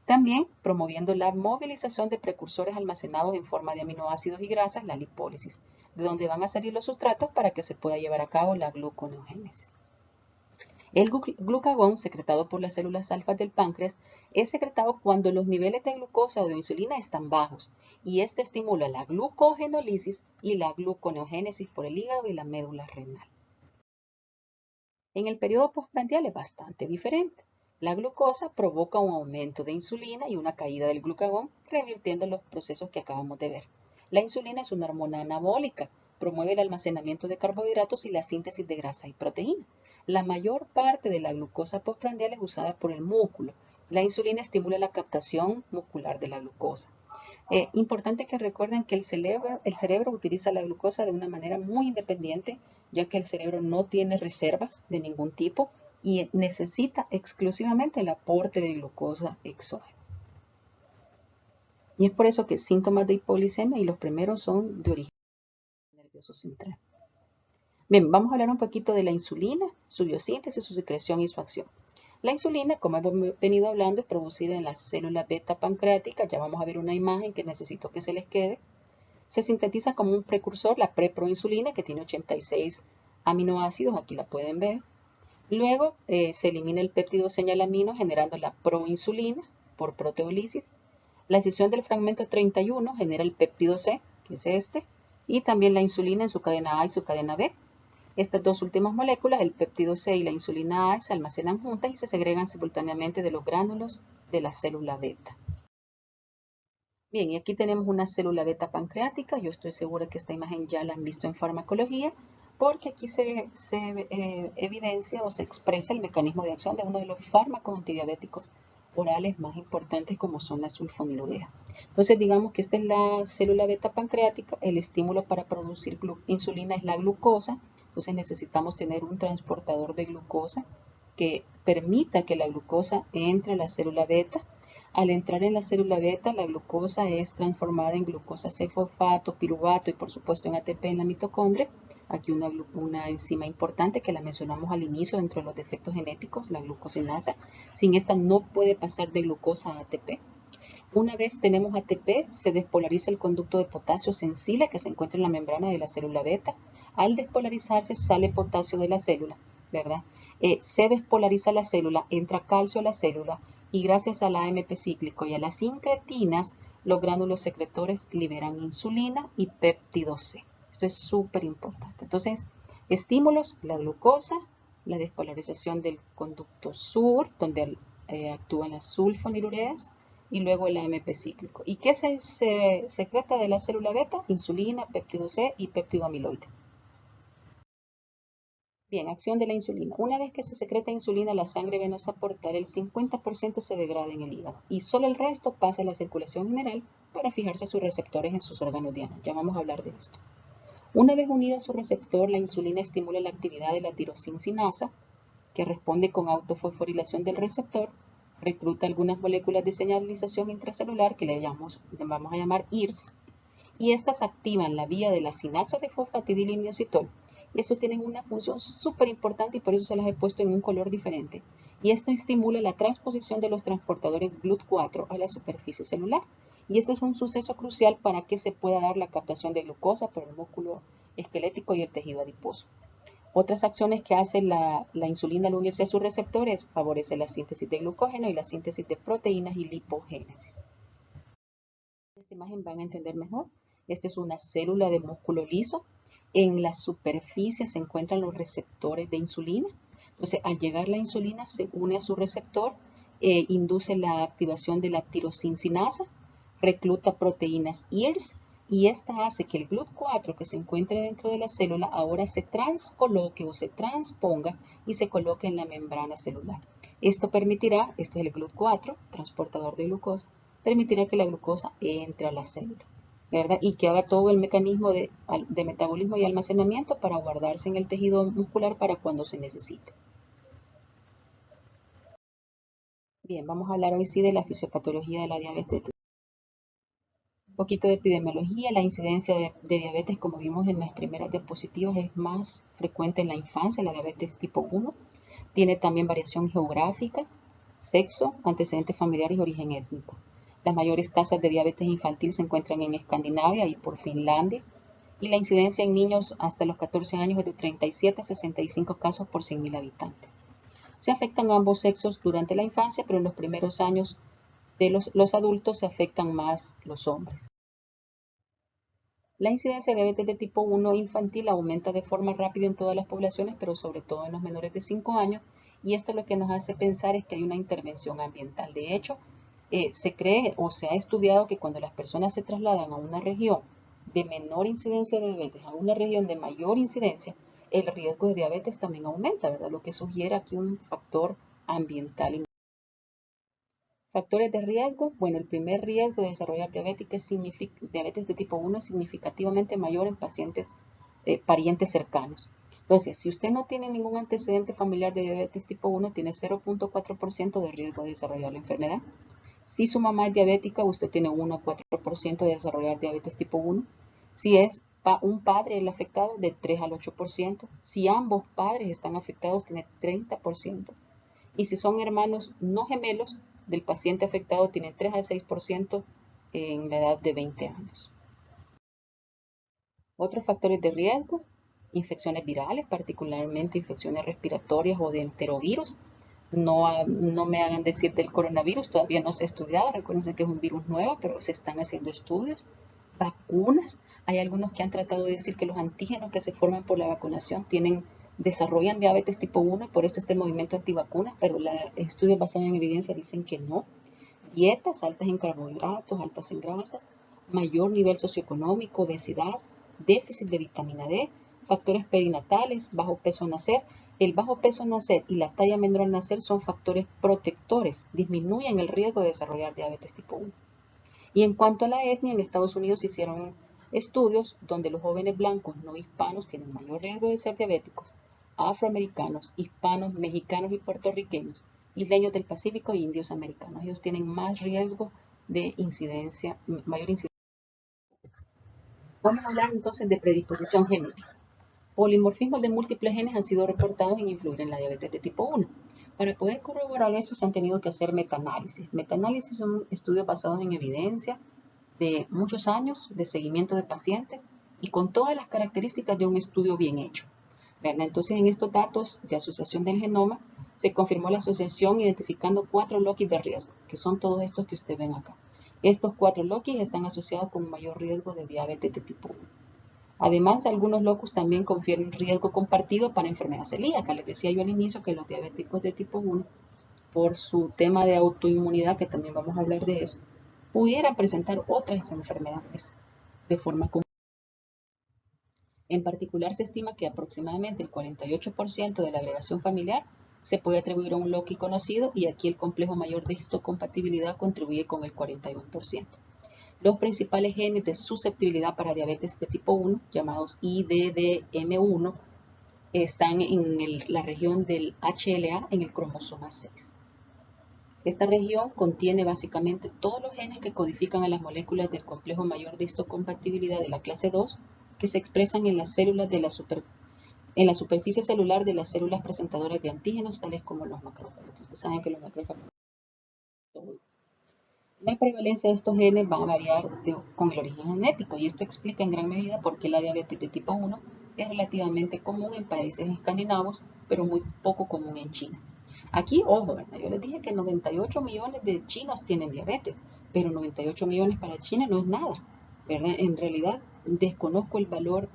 También promoviendo la movilización de precursores almacenados en forma de aminoácidos y grasas, la lipólisis, de donde van a salir los sustratos para que se pueda llevar a cabo la gluconeogénesis. El glucagón, secretado por las células alfa del páncreas, es secretado cuando los niveles de glucosa o de insulina están bajos, y este estimula la glucogenólisis y la gluconeogénesis por el hígado y la médula renal. En el periodo postprandial es bastante diferente. La glucosa provoca un aumento de insulina y una caída del glucagón, revirtiendo los procesos que acabamos de ver. La insulina es una hormona anabólica, promueve el almacenamiento de carbohidratos y la síntesis de grasa y proteína. La mayor parte de la glucosa postprandial es usada por el músculo. La insulina estimula la captación muscular de la glucosa. Importante que recuerden que el cerebro utiliza la glucosa de una manera muy independiente, ya que el cerebro no tiene reservas de ningún tipo y necesita exclusivamente el aporte de glucosa exógeno. Y es por eso que síntomas de hipoglicemia y los primeros son de origen nervioso central. Bien, vamos a hablar un poquito de la insulina, su biosíntesis, su secreción y su acción. La insulina, como hemos venido hablando, es producida en la célula beta pancreática. Ya vamos a ver una imagen que necesito que se les quede. Se sintetiza como un precursor, la preproinsulina, que tiene 86 aminoácidos, aquí la pueden ver. Luego se elimina el péptido señalamino generando la proinsulina por proteólisis. La escisión del fragmento 31 genera el péptido C, que es este, y también la insulina en su cadena A y su cadena B. Estas dos últimas moléculas, el péptido C y la insulina A, se almacenan juntas y se segregan simultáneamente de los gránulos de la célula beta. Bien, y aquí tenemos una célula beta pancreática. Yo estoy segura que esta imagen ya la han visto en farmacología, porque aquí se evidencia o se expresa el mecanismo de acción de uno de los fármacos antidiabéticos orales más importantes como son la sulfonilurea. Entonces digamos que esta es la célula beta pancreática, el estímulo para producir insulina es la glucosa, entonces necesitamos tener un transportador de glucosa que permita que la glucosa entre a la célula beta. Al entrar en la célula beta, la glucosa es transformada en glucosa C-fosfato, piruvato y por supuesto en ATP en la mitocondria. Aquí una enzima importante que la mencionamos al inicio dentro de los defectos genéticos, la glucosinasa. Sin esta no puede pasar de glucosa a ATP. Una vez tenemos ATP, se despolariza el conducto de potasio sensible que se encuentra en la membrana de la célula beta. Al despolarizarse sale potasio de la célula, ¿verdad? Se despolariza la célula, entra calcio a la célula y gracias al AMP cíclico y a las incretinas, los gránulos secretores liberan insulina y péptido C. Esto es súper importante. Entonces, estímulos, la glucosa, la despolarización del conducto sur, donde actúan las sulfonilureas, y luego el AMP cíclico. ¿Y qué se secreta de la célula beta? Insulina, péptido C y péptido amiloide. Bien, acción de la insulina. Una vez que se secreta insulina, la sangre venosa portal, el 50% se degrada en el hígado y solo el resto pasa a la circulación general para fijarse a sus receptores en sus órganos diana. Ya vamos a hablar de esto. Una vez unida a su receptor, la insulina estimula la actividad de la tirosincinasa, que responde con autofosforilación del receptor, recluta algunas moléculas de señalización intracelular que le vamos a llamar IRS, y estas activan la vía de la sinasa de fosfatidiliinositol. Y eso tiene una función súper importante y por eso se las he puesto en un color diferente. Y esto estimula la transposición de los transportadores GLUT4 a la superficie celular. Y esto es un suceso crucial para que se pueda dar la captación de glucosa por el músculo esquelético y el tejido adiposo. Otras acciones que hace la insulina al unirse a sus receptores favorece la síntesis de glucógeno y la síntesis de proteínas y lipogénesis. Esta imagen van a entender mejor. Esta es una célula de músculo liso. En la superficie se encuentran los receptores de insulina. Entonces, al llegar la insulina, se une a su receptor, induce la activación de la tirosincinasa, recluta proteínas IRS y esta hace que el GLUT4 que se encuentre dentro de la célula ahora se transcoloque o se transponga y se coloque en la membrana celular. Esto permitirá, esto es el GLUT4, transportador de glucosa, permitirá que la glucosa entre a la célula, ¿verdad? Y que haga todo el mecanismo de metabolismo y almacenamiento para guardarse en el tejido muscular para cuando se necesite. Bien, vamos a hablar hoy sí de la fisiopatología de la diabetes. Un poquito de epidemiología, la incidencia de diabetes, como vimos en las primeras diapositivas, es más frecuente en la infancia, la diabetes tipo 1. Tiene también variación geográfica, sexo, antecedentes familiares y origen étnico. Las mayores tasas de diabetes infantil se encuentran en Escandinavia y por Finlandia. Y la incidencia en niños hasta los 14 años es de 37 a 65 casos por 100.000 habitantes. Se afectan ambos sexos durante la infancia, pero en los primeros años de los adultos se afectan más los hombres. La incidencia de diabetes de tipo 1 infantil aumenta de forma rápida en todas las poblaciones, pero sobre todo en los menores de 5 años, y esto lo que nos hace pensar es que hay una intervención ambiental. De hecho, se cree o se ha estudiado que cuando las personas se trasladan a una región de menor incidencia de diabetes a una región de mayor incidencia, el riesgo de diabetes también aumenta, ¿verdad? Lo que sugiere aquí un factor ambiental. Factores de riesgo. Bueno, el primer riesgo de desarrollar diabetes de tipo 1 es significativamente mayor en pacientes parientes cercanos. Entonces, si usted no tiene ningún antecedente familiar de diabetes tipo 1, tiene 0.4% de riesgo de desarrollar la enfermedad. Si su mamá es diabética, usted tiene 1 a 4% de desarrollar diabetes tipo 1. Si es un padre el afectado, de 3 al 8%. Si ambos padres están afectados, tiene 30%. Y si son hermanos no gemelos del paciente afectado, tiene 3 al 6% en la edad de 20 años. Otros factores de riesgo, infecciones virales, particularmente infecciones respiratorias o de enterovirus. No me hagan decir del coronavirus, todavía no se ha estudiado, recuérdense que es un virus nuevo, pero se están haciendo estudios. Vacunas, hay algunos que han tratado de decir que los antígenos que se forman por la vacunación desarrollan diabetes tipo 1 y por esto este movimiento antivacunas, pero los estudios basados en evidencia dicen que no. Dietas altas en carbohidratos, altas en grasas, mayor nivel socioeconómico, obesidad, déficit de vitamina D, factores perinatales, bajo peso al nacer El bajo peso al nacer y la talla menor al nacer son factores protectores, disminuyen el riesgo de desarrollar diabetes tipo 1. Y en cuanto a la etnia, en Estados Unidos hicieron estudios donde los jóvenes blancos no hispanos tienen mayor riesgo de ser diabéticos, afroamericanos, hispanos, mexicanos y puertorriqueños, isleños del Pacífico y indios americanos. Ellos tienen más riesgo de incidencia, mayor incidencia. Vamos a hablar entonces de predisposición genética. Polimorfismos de múltiples genes han sido reportados en influir en la diabetes de tipo 1. Para poder corroborar eso se han tenido que hacer metaanálisis. Metaanálisis son estudios basados en evidencia de muchos años de seguimiento de pacientes y con todas las características de un estudio bien hecho. ¿Verdad? Entonces, en estos datos de asociación del genoma, se confirmó la asociación identificando 4 locis de riesgo, que son todos estos que ustedes ven acá. Estos 4 locis están asociados con un mayor riesgo de diabetes de tipo 1. Además, algunos locus también confieren riesgo compartido para enfermedad celíaca. Les decía yo al inicio que los diabéticos de tipo 1, por su tema de autoinmunidad, que también vamos a hablar de eso, pudieran presentar otras enfermedades de forma común. En particular, se estima que aproximadamente el 48% de la agregación familiar se puede atribuir a un loci conocido y aquí el complejo mayor de histocompatibilidad contribuye con el 41%. Los principales genes de susceptibilidad para diabetes de tipo 1, llamados IDDM1, están en la región del HLA en el cromosoma 6. Esta región contiene básicamente todos los genes que codifican a las moléculas del complejo mayor de histocompatibilidad de la clase 2 que se expresan en las células de en la superficie celular de las células presentadoras de antígenos, tales como los macrófagos. Ustedes saben que los macrófagos. La prevalencia de estos genes va a variar con el origen genético y esto explica en gran medida por qué la diabetes de tipo 1 es relativamente común en países escandinavos, pero muy poco común en China. Aquí, ojo, ¿verdad? Yo les dije que 98 millones de chinos tienen diabetes, pero 98 millones para China no es nada, ¿verdad? En realidad, desconozco el valor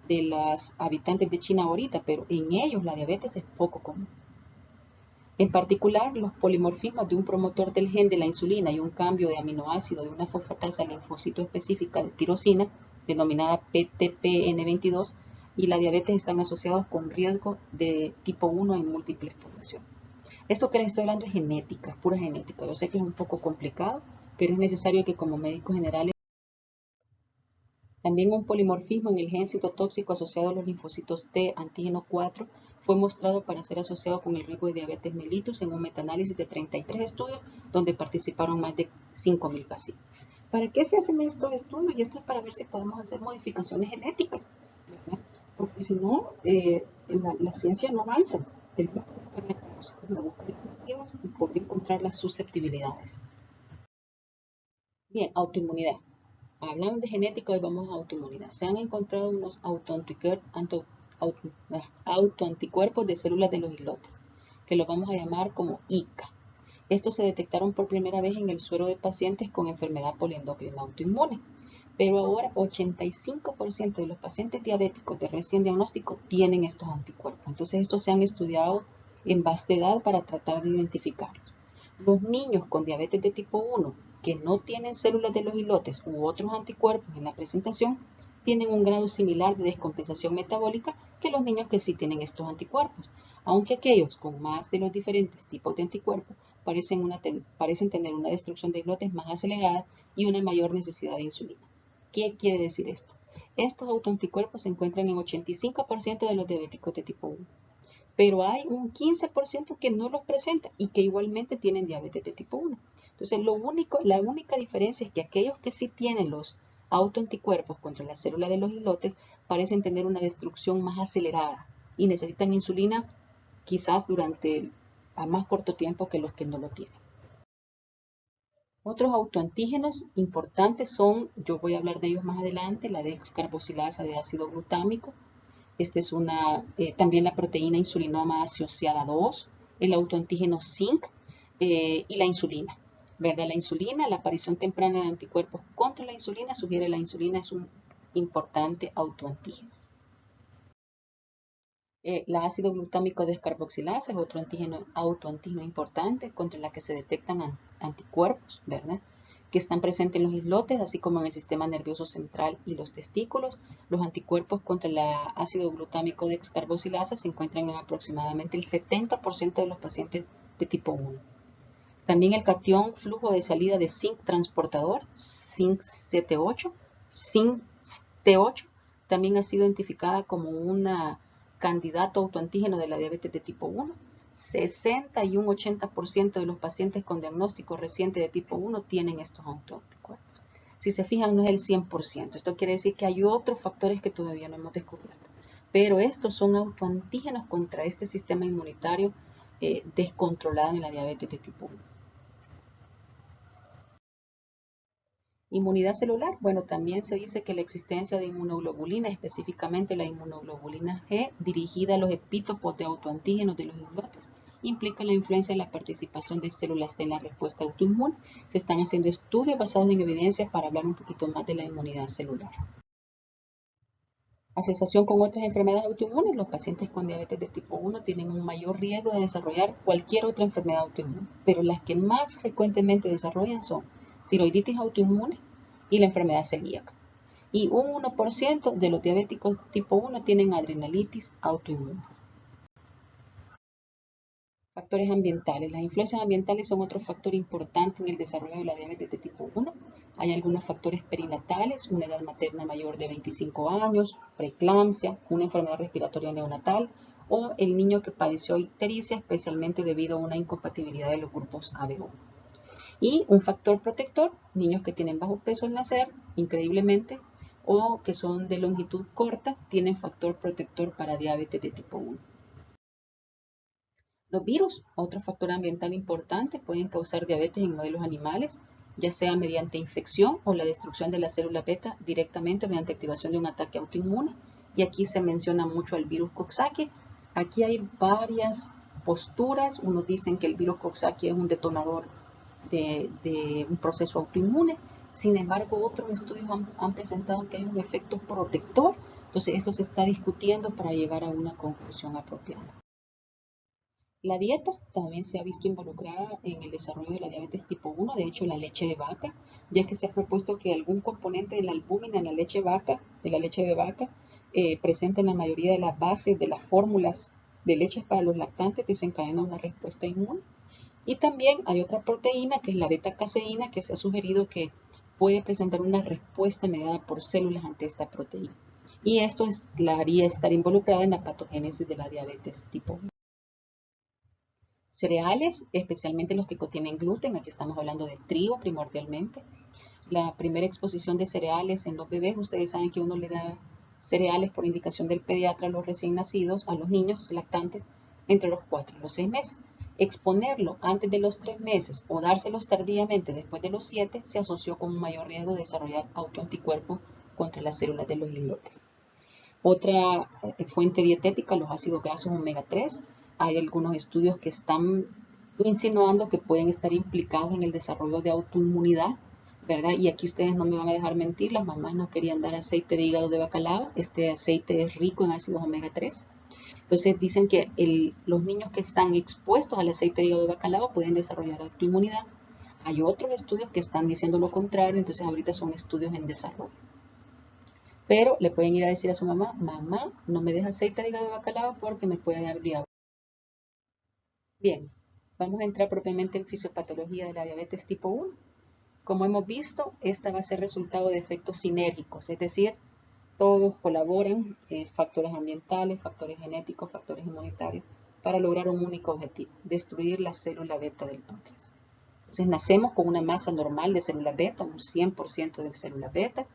de los habitantes de China ahorita, pero en ellos la diabetes es poco común. En particular, los polimorfismos de un promotor del gen de la insulina y un cambio de aminoácido de una fosfatasa linfocito específica de tirosina, denominada PTPN22, y la diabetes están asociados con riesgo de tipo 1 en múltiples poblaciones. Esto que les estoy hablando es genética, es pura genética. Yo sé que es un poco complicado, pero es necesario que como médicos generales también un polimorfismo en el gen citotóxico asociado a los linfocitos T antígeno 4 fue mostrado para ser asociado con el riesgo de diabetes mellitus en un metaanálisis de 33 estudios donde participaron más de 5.000 pacientes. ¿Para qué se hacen estos estudios? Y esto es para ver si podemos hacer modificaciones genéticas, ¿verdad? Porque si no, la ciencia no avanza. Tenemos que buscar objetivos y poder encontrar las susceptibilidades. Bien, autoinmunidad. Hablamos de genética y vamos a autoinmunidad. Se han encontrado unos autoanticuerpos de células de los islotes, que los vamos a llamar como ICA. Estos se detectaron por primera vez en el suero de pacientes con enfermedad poliendocrina autoinmune. Pero ahora 85% de los pacientes diabéticos de recién diagnóstico tienen estos anticuerpos. Entonces estos se han estudiado en vastedad para tratar de identificarlos. Los niños con diabetes de tipo 1 que no tienen células de los islotes u otros anticuerpos en la presentación tienen un grado similar de descompensación metabólica que los niños que sí tienen estos anticuerpos, aunque aquellos con más de los diferentes tipos de anticuerpos parecen tener una destrucción de islotes más acelerada y una mayor necesidad de insulina. ¿Qué quiere decir esto? Estos autoanticuerpos se encuentran en 85% de los diabéticos de tipo 1, pero hay un 15% que no los presenta y que igualmente tienen diabetes de tipo 1. Entonces, la única diferencia es que aquellos que sí tienen los autoanticuerpos contra la célula de los islotes parecen tener una destrucción más acelerada y necesitan insulina quizás durante a más corto tiempo que los que no lo tienen. Otros autoantígenos importantes son, yo voy a hablar de ellos más adelante, la descarboxilasa de ácido glutámico. Esta es también la proteína insulinoma asociada 2, el autoantígeno zinc y la insulina. ¿Verdad? La insulina, la aparición temprana de anticuerpos contra la insulina sugiere que la insulina es un importante autoantígeno. La ácido glutámico descarboxilasa es otro autoantígeno importante contra la que se detectan anticuerpos, ¿verdad? que están presentes en los islotes, así como en el sistema nervioso central y los testículos. Los anticuerpos contra el ácido glutámico descarboxilasa se encuentran en aproximadamente el 70% de los pacientes de tipo 1. También el catión flujo de salida de zinc transportador, zinc CT8, zinc T8, también ha sido identificada como una candidato autoantígeno de la diabetes de tipo 1. 60 y un 80% de los pacientes con diagnóstico reciente de tipo 1 tienen estos autoanticuerpos. Si se fijan, no es el 100%. Esto quiere decir que hay otros factores que todavía no hemos descubierto. Pero estos son autoantígenos contra este sistema inmunitario descontrolado en la diabetes de tipo 1. Inmunidad celular, bueno, también se dice que la existencia de inmunoglobulina, específicamente la inmunoglobulina G, dirigida a los epítopos de autoantígenos de los islotes, implica la influencia en la participación de células en la respuesta autoinmune. Se están haciendo estudios basados en evidencias para hablar un poquito más de la inmunidad celular. Asociación con otras enfermedades autoinmunes, los pacientes con diabetes de tipo 1 tienen un mayor riesgo de desarrollar cualquier otra enfermedad autoinmune, pero las que más frecuentemente desarrollan son tiroiditis autoinmune y la enfermedad celíaca. Y un 1% de los diabéticos tipo 1 tienen adrenalitis autoinmune. Factores ambientales. Las influencias ambientales son otro factor importante en el desarrollo de la diabetes de tipo 1. Hay algunos factores perinatales, una edad materna mayor de 25 años, preeclampsia, una enfermedad respiratoria neonatal o el niño que padeció ictericia, especialmente debido a una incompatibilidad de los grupos ABO. Y un factor protector, niños que tienen bajo peso al nacer, increíblemente, o que son de longitud corta, tienen factor protector para diabetes de tipo 1. Los virus, otro factor ambiental importante, pueden causar diabetes en modelos animales, ya sea mediante infección o la destrucción de la célula beta directamente mediante activación de un ataque autoinmune. Y aquí se menciona mucho al virus Coxsackie. Aquí hay varias posturas. Unos dicen que el virus Coxsackie es un detonador de un proceso autoinmune. Sin embargo, otros estudios han presentado que hay un efecto protector. Entonces, esto se está discutiendo para llegar a una conclusión apropiada. La dieta también se ha visto involucrada en el desarrollo de la diabetes tipo 1, de hecho la leche de vaca, ya que se ha propuesto que algún componente de la albúmina en la leche de vaca, presente en la mayoría de las bases de las fórmulas de leches para los lactantes, desencadena una respuesta inmune. Y también hay otra proteína que es la beta-caseína, que se ha sugerido que puede presentar una respuesta mediada por células ante esta proteína. Y esto la haría estar involucrada en la patogénesis de la diabetes tipo 1. Cereales, especialmente los que contienen gluten, aquí estamos hablando de trigo primordialmente. La primera exposición de cereales en los bebés, ustedes saben que uno le da cereales por indicación del pediatra a los recién nacidos, a los niños lactantes, entre los 4 y los 6 meses. Exponerlo antes de los 3 meses o dárselos tardíamente después de los 7 se asoció con un mayor riesgo de desarrollar autoanticuerpos contra las células de los islotes. Otra fuente dietética, los ácidos grasos omega 3. Hay algunos estudios que están insinuando que pueden estar implicados en el desarrollo de autoinmunidad, ¿verdad? Y aquí ustedes no me van a dejar mentir, las mamás no querían dar aceite de hígado de bacalao. Este aceite es rico en ácidos omega 3. Entonces dicen que los niños que están expuestos al aceite de hígado de bacalao pueden desarrollar autoinmunidad. Hay otros estudios que están diciendo lo contrario, entonces ahorita son estudios en desarrollo. Pero le pueden ir a decir a su mamá, mamá, no me des aceite de hígado de bacalao porque me puede dar diabetes. Bien, vamos a entrar propiamente en fisiopatología de la diabetes tipo 1. Como hemos visto, esta va a ser resultado de efectos sinérgicos, es decir, todos colaboran, factores ambientales, factores genéticos, factores inmunitarios, para lograr un único objetivo, destruir la célula beta del páncreas. Entonces nacemos con una masa normal de células beta, un 100% de células beta,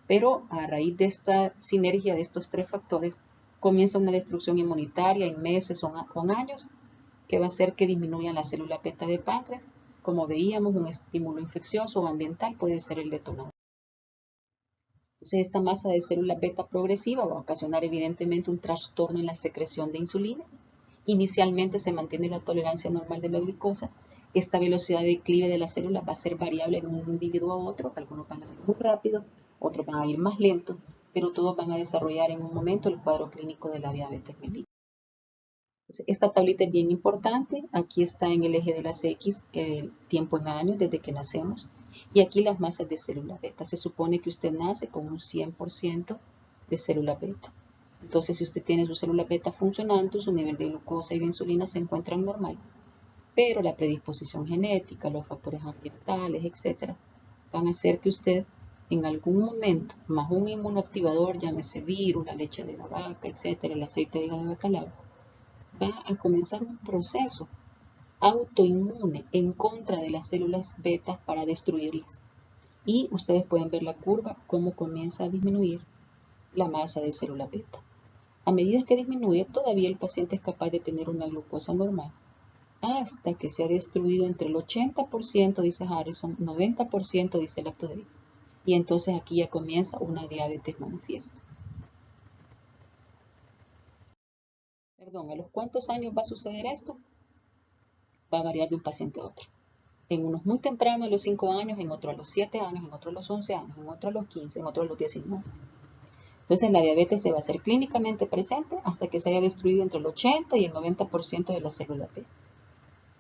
pero a raíz de esta sinergia de estos tres factores comienza una destrucción inmunitaria en meses o con años que va a hacer que disminuyan las células beta de páncreas. Como veíamos, un estímulo infeccioso o ambiental puede ser el detonador. Entonces, esta masa de células beta progresiva va a ocasionar evidentemente un trastorno en la secreción de insulina. Inicialmente se mantiene la tolerancia normal de la glucosa. Esta velocidad de declive de las células va a ser variable de un individuo a otro. Algunos van a ir muy rápido, otros van a ir más lento, pero todos van a desarrollar en un momento el cuadro clínico de la diabetes mellitus. Entonces, esta tablita es bien importante. Aquí está en el eje de las X el tiempo en años desde que nacemos. Y aquí las masas de célula beta. Se supone que usted nace con un 100% de célula beta. Entonces, si usted tiene su célula beta funcionando, su nivel de glucosa y de insulina se encuentran normal. Pero la predisposición genética, los factores ambientales, etcétera, van a hacer que usted en algún momento, más un inmunoactivador, llámese virus, la leche de la vaca, etcétera, el aceite de hígado de bacalao, va a comenzar un proceso autoinmune en contra de las células beta para destruirlas. Y ustedes pueden ver la curva, cómo comienza a disminuir la masa de célula beta. A medida que disminuye, todavía el paciente es capaz de tener una glucosa normal, hasta que se ha destruido entre el 80%, dice Harrison, 90%, dice el UpToDate. Y entonces aquí ya comienza una diabetes manifiesta. Perdón, ¿a los cuántos años va a suceder esto? Va a variar de un paciente a otro. En unos muy temprano, a los 5 años, en otro a los 7 años, en otro a los 11 años, en otro a los 15, en otro a los 19. Entonces la diabetes se va a hacer clínicamente presente hasta que se haya destruido entre el 80 y el 90% de la célula beta.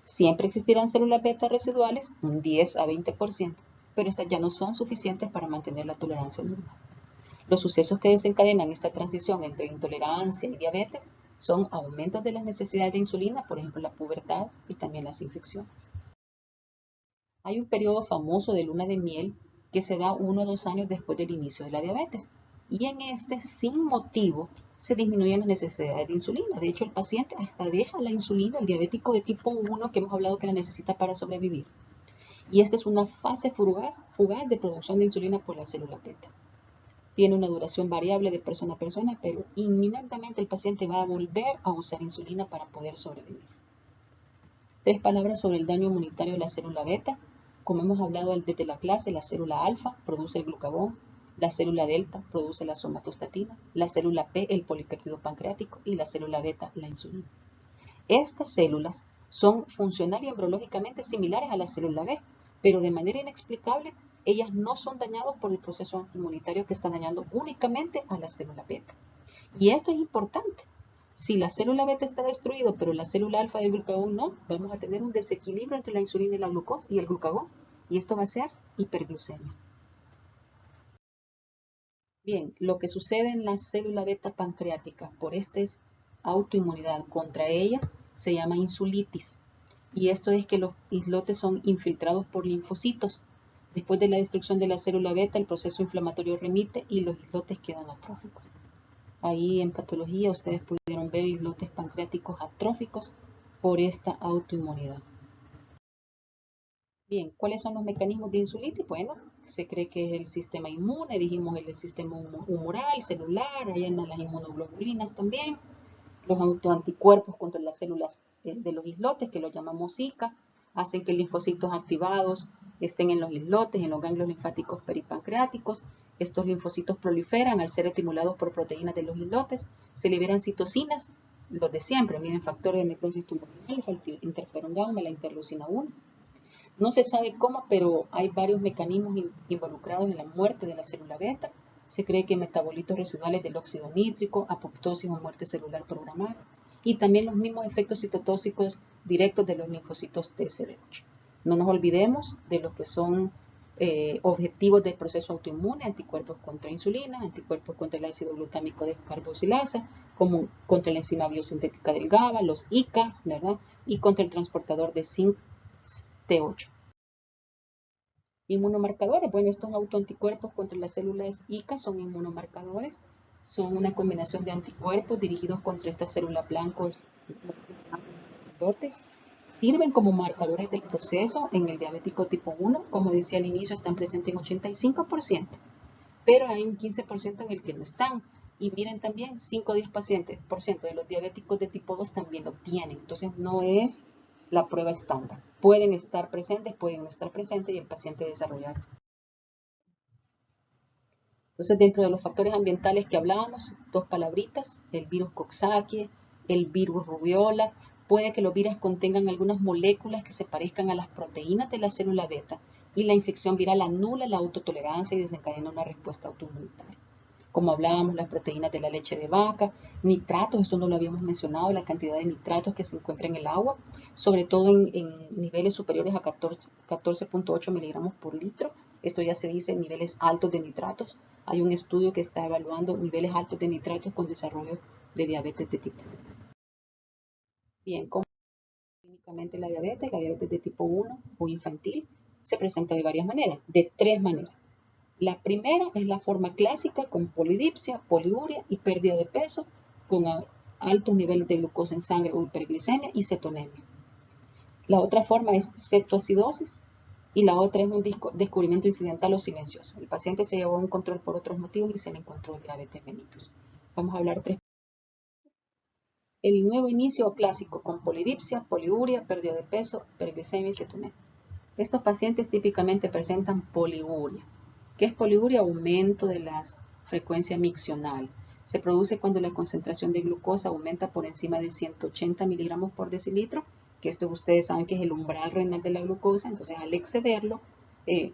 Siempre existirán células beta residuales, un 10 a 20%, pero estas ya no son suficientes para mantener la tolerancia normal. Los sucesos que desencadenan esta transición entre intolerancia y diabetes son aumentos de las necesidades de insulina, por ejemplo la pubertad y también las infecciones. Hay un periodo famoso de luna de miel que se da 1 o 2 años después del inicio de la diabetes. Y en este, sin motivo, se disminuyen las necesidades de insulina. De hecho, el paciente hasta deja la insulina, el diabético de tipo 1 que hemos hablado que la necesita para sobrevivir. Y esta es una fase fugaz de producción de insulina por la célula beta. Tiene una duración variable de persona a persona, pero inminentemente el paciente va a volver a usar insulina para poder sobrevivir. 3 palabras sobre el daño inmunitario de la célula beta. Como hemos hablado desde la clase, la célula alfa produce el glucagón, la célula delta produce la somatostatina, la célula P el polipéptido pancreático y la célula beta la insulina. Estas células son funcional y embriológicamente similares a la célula B, pero de manera inexplicable ellas no son dañadas por el proceso inmunitario que está dañando únicamente a la célula beta. Y esto es importante. Si la célula beta está destruida, pero la célula alfa del glucagón no, vamos a tener un desequilibrio entre la insulina y la glucosa y el glucagón. Y esto va a ser hiperglucemia. Bien, lo que sucede en la célula beta pancreática por esta autoinmunidad contra ella se llama insulitis. Y esto es que los islotes son infiltrados por linfocitos. Después de la destrucción de la célula beta, el proceso inflamatorio remite y los islotes quedan atróficos. Ahí en patología ustedes pudieron ver islotes pancreáticos atróficos por esta autoinmunidad. Bien, ¿cuáles son los mecanismos de insulitis? Bueno, se cree que es el sistema inmune, dijimos el sistema humoral, celular, ahí andan las inmunoglobulinas también, los autoanticuerpos contra las células de los islotes, que lo llamamos ICA, hacen que linfocitos activados estén en los islotes, en los ganglios linfáticos peripancreáticos. Estos linfocitos proliferan al ser estimulados por proteínas de los islotes, se liberan citocinas, los de siempre, miren, factor de necrosis tumoral, interferón gamma, la interleucina 1. No se sabe cómo, pero hay varios mecanismos involucrados en la muerte de la célula beta. Se cree que metabolitos residuales del óxido nítrico, apoptosis o muerte celular programada, y también los mismos efectos citotóxicos directos de los linfocitos TCD8. No nos olvidemos de lo que son objetivos del proceso autoinmune, anticuerpos contra insulina, anticuerpos contra el ácido glutámico descarboxilasa, como contra la enzima biosintética del GABA, los ICAs, ¿verdad? Y contra el transportador de zinc T8. Inmunomarcadores, bueno, estos autoanticuerpos contra las células ICA son inmunomarcadores, son una combinación de anticuerpos dirigidos contra estas células blancas, sirven como marcadores del proceso en el diabético tipo 1, como decía al inicio, están presentes en 85%, pero hay un 15% en el que no están. Y miren también, 5 o 10% de los diabéticos de tipo 2 también lo tienen, entonces no es la prueba estándar. Pueden estar presentes, pueden no estar presentes y el paciente desarrollar. Entonces, dentro de los factores ambientales que hablábamos, 2 palabritas, el virus Coxsackie, el virus rubiola, puede que los virus contengan algunas moléculas que se parezcan a las proteínas de la célula beta y la infección viral anula la autotolerancia y desencadena una respuesta autoinmunitaria. como hablábamos, las proteínas de la leche de vaca, nitratos, esto no lo habíamos mencionado, la cantidad de nitratos que se encuentra en el agua, sobre todo en niveles superiores a 14.8 miligramos por litro. Esto ya se dice en niveles altos de nitratos. Hay un estudio que está evaluando niveles altos de nitratos con desarrollo de diabetes de tipo 1. Bien, ¿cómo clínicamente la diabetes de tipo 1 o infantil? Se presenta de varias maneras, de tres maneras. La primera es la forma clásica con polidipsia, poliuria y pérdida de peso con altos niveles de glucosa en sangre o hiperglicemia y cetonemia. La otra forma es cetoacidosis y la otra es un descubrimiento incidental o silencioso. El paciente se llevó a un control por otros motivos y se le encontró diabetes mellitus. Vamos a hablar tres. El nuevo inicio clásico con polidipsia, poliuria, pérdida de peso, hiperglicemia y cetonemia. Estos pacientes típicamente presentan poliuria. ¿Qué es poliuria? Aumento de la frecuencia miccional. Se produce cuando la concentración de glucosa aumenta por encima de 180 miligramos por decilitro, que esto ustedes saben que es el umbral renal de la glucosa, entonces al excederlo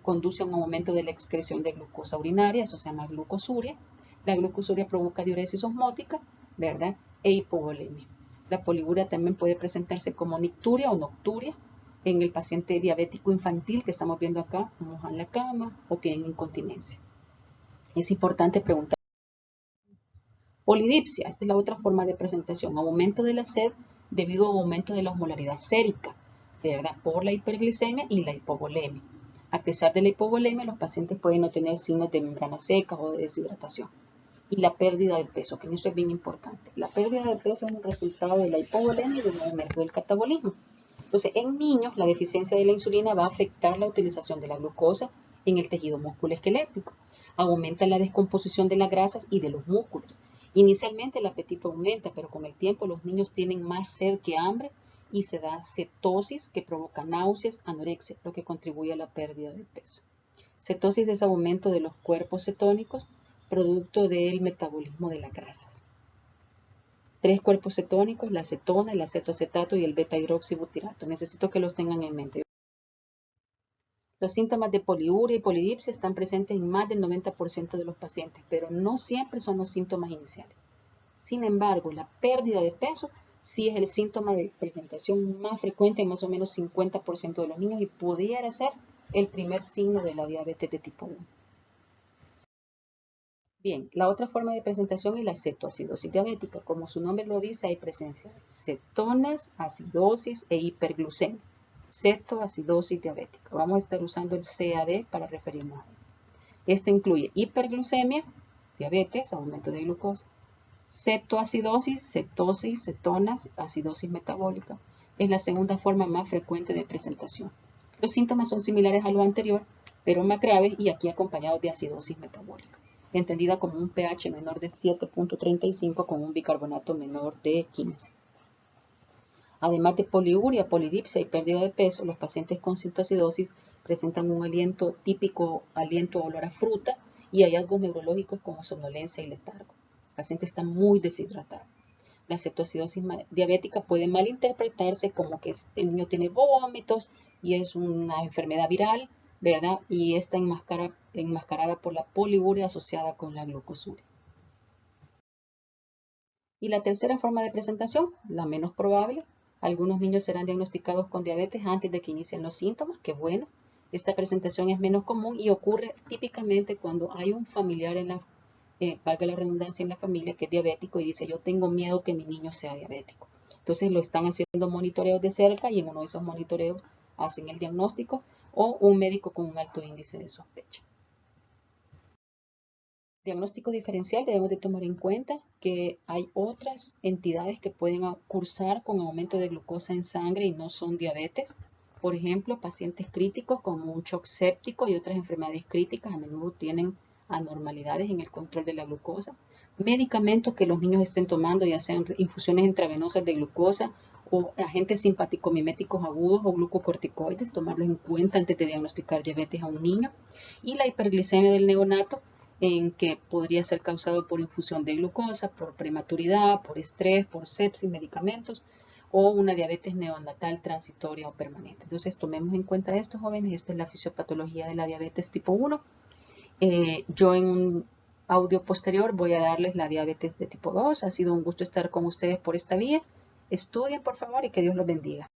conduce a un aumento de la excreción de glucosa urinaria, eso se llama glucosuria. La glucosuria provoca diuresis osmótica, ¿verdad? E hipovolemia. La poliuria también puede presentarse como nicturia o nocturia, en el paciente diabético infantil que estamos viendo acá, mojan la cama o tienen incontinencia. Es importante preguntar. Polidipsia, esta es la otra forma de presentación, aumento de la sed debido a aumento de la osmolaridad sérica, ¿verdad? Por la hiperglicemia y la hipovolemia. A pesar de la hipovolemia, los pacientes pueden no tener signos de membrana seca o de deshidratación. Y la pérdida de peso, que esto es bien importante. La pérdida de peso es un resultado de la hipovolemia y de un aumento del catabolismo. Entonces, en niños, la deficiencia de la insulina va a afectar la utilización de la glucosa en el tejido musculoesquelético. Aumenta la descomposición de las grasas y de los músculos. Inicialmente el apetito aumenta, pero con el tiempo los niños tienen más sed que hambre y se da cetosis que provoca náuseas, anorexia, lo que contribuye a la pérdida de peso. Cetosis es aumento de los cuerpos cetónicos, producto del metabolismo de las grasas. Tres cuerpos cetónicos, la acetona, el acetoacetato y el beta-hidroxibutirato. Necesito que los tengan en mente. Los síntomas de poliuria y polidipsia están presentes en más del 90% de los pacientes, pero no siempre son los síntomas iniciales. Sin embargo, la pérdida de peso sí es el síntoma de presentación más frecuente en más o menos 50% de los niños y pudiera ser el primer signo de la diabetes de tipo 1. Bien, la otra forma de presentación es la cetoacidosis diabética. Como su nombre lo dice, hay presencia de cetonas, acidosis e hiperglucemia. Cetoacidosis diabética. Vamos a estar usando el CAD para referirnos a él. Este incluye hiperglucemia, diabetes, aumento de glucosa, cetoacidosis, cetosis, cetonas, acidosis metabólica. Es la segunda forma más frecuente de presentación. Los síntomas son similares a lo anterior, pero más graves y aquí acompañados de acidosis metabólica, entendida como un pH menor de 7.35 con un bicarbonato menor de 15. Además de poliuria, polidipsia y pérdida de peso, los pacientes con cetoacidosis presentan un aliento típico, aliento a olor a fruta y hallazgos neurológicos como somnolencia y letargo. El paciente está muy deshidratado. La cetoacidosis diabética puede malinterpretarse como que el niño tiene vómitos y es una enfermedad viral, ¿verdad? Y está enmascarada por la poliuria asociada con la glucosuria. Y la tercera forma de presentación, la menos probable, algunos niños serán diagnosticados con diabetes antes de que inicien los síntomas, que bueno, esta presentación es menos común y ocurre típicamente cuando hay un familiar valga la redundancia, en la familia que es diabético y dice yo tengo miedo que mi niño sea diabético. Entonces lo están haciendo monitoreos de cerca y en uno de esos monitoreos hacen el diagnóstico o un médico con un alto índice de sospecha. Diagnóstico diferencial, debemos de tomar en cuenta que hay otras entidades que pueden cursar con aumento de glucosa en sangre y no son diabetes. Por ejemplo, pacientes críticos como un shock séptico y otras enfermedades críticas a menudo tienen anormalidades en el control de la glucosa. Medicamentos que los niños estén tomando, ya sean infusiones intravenosas de glucosa o agentes simpaticomiméticos agudos o glucocorticoides, tomarlos en cuenta antes de diagnosticar diabetes a un niño. Y la hiperglicemia del neonato, en que podría ser causado por infusión de glucosa, por prematuridad, por estrés, por sepsis, medicamentos o una diabetes neonatal transitoria o permanente. Entonces tomemos en cuenta esto, jóvenes. Esta es la fisiopatología de la diabetes tipo 1. Yo en un audio posterior voy a darles la diabetes de tipo 2. Ha sido un gusto estar con ustedes por esta vía. Estudien, por favor, y que Dios los bendiga.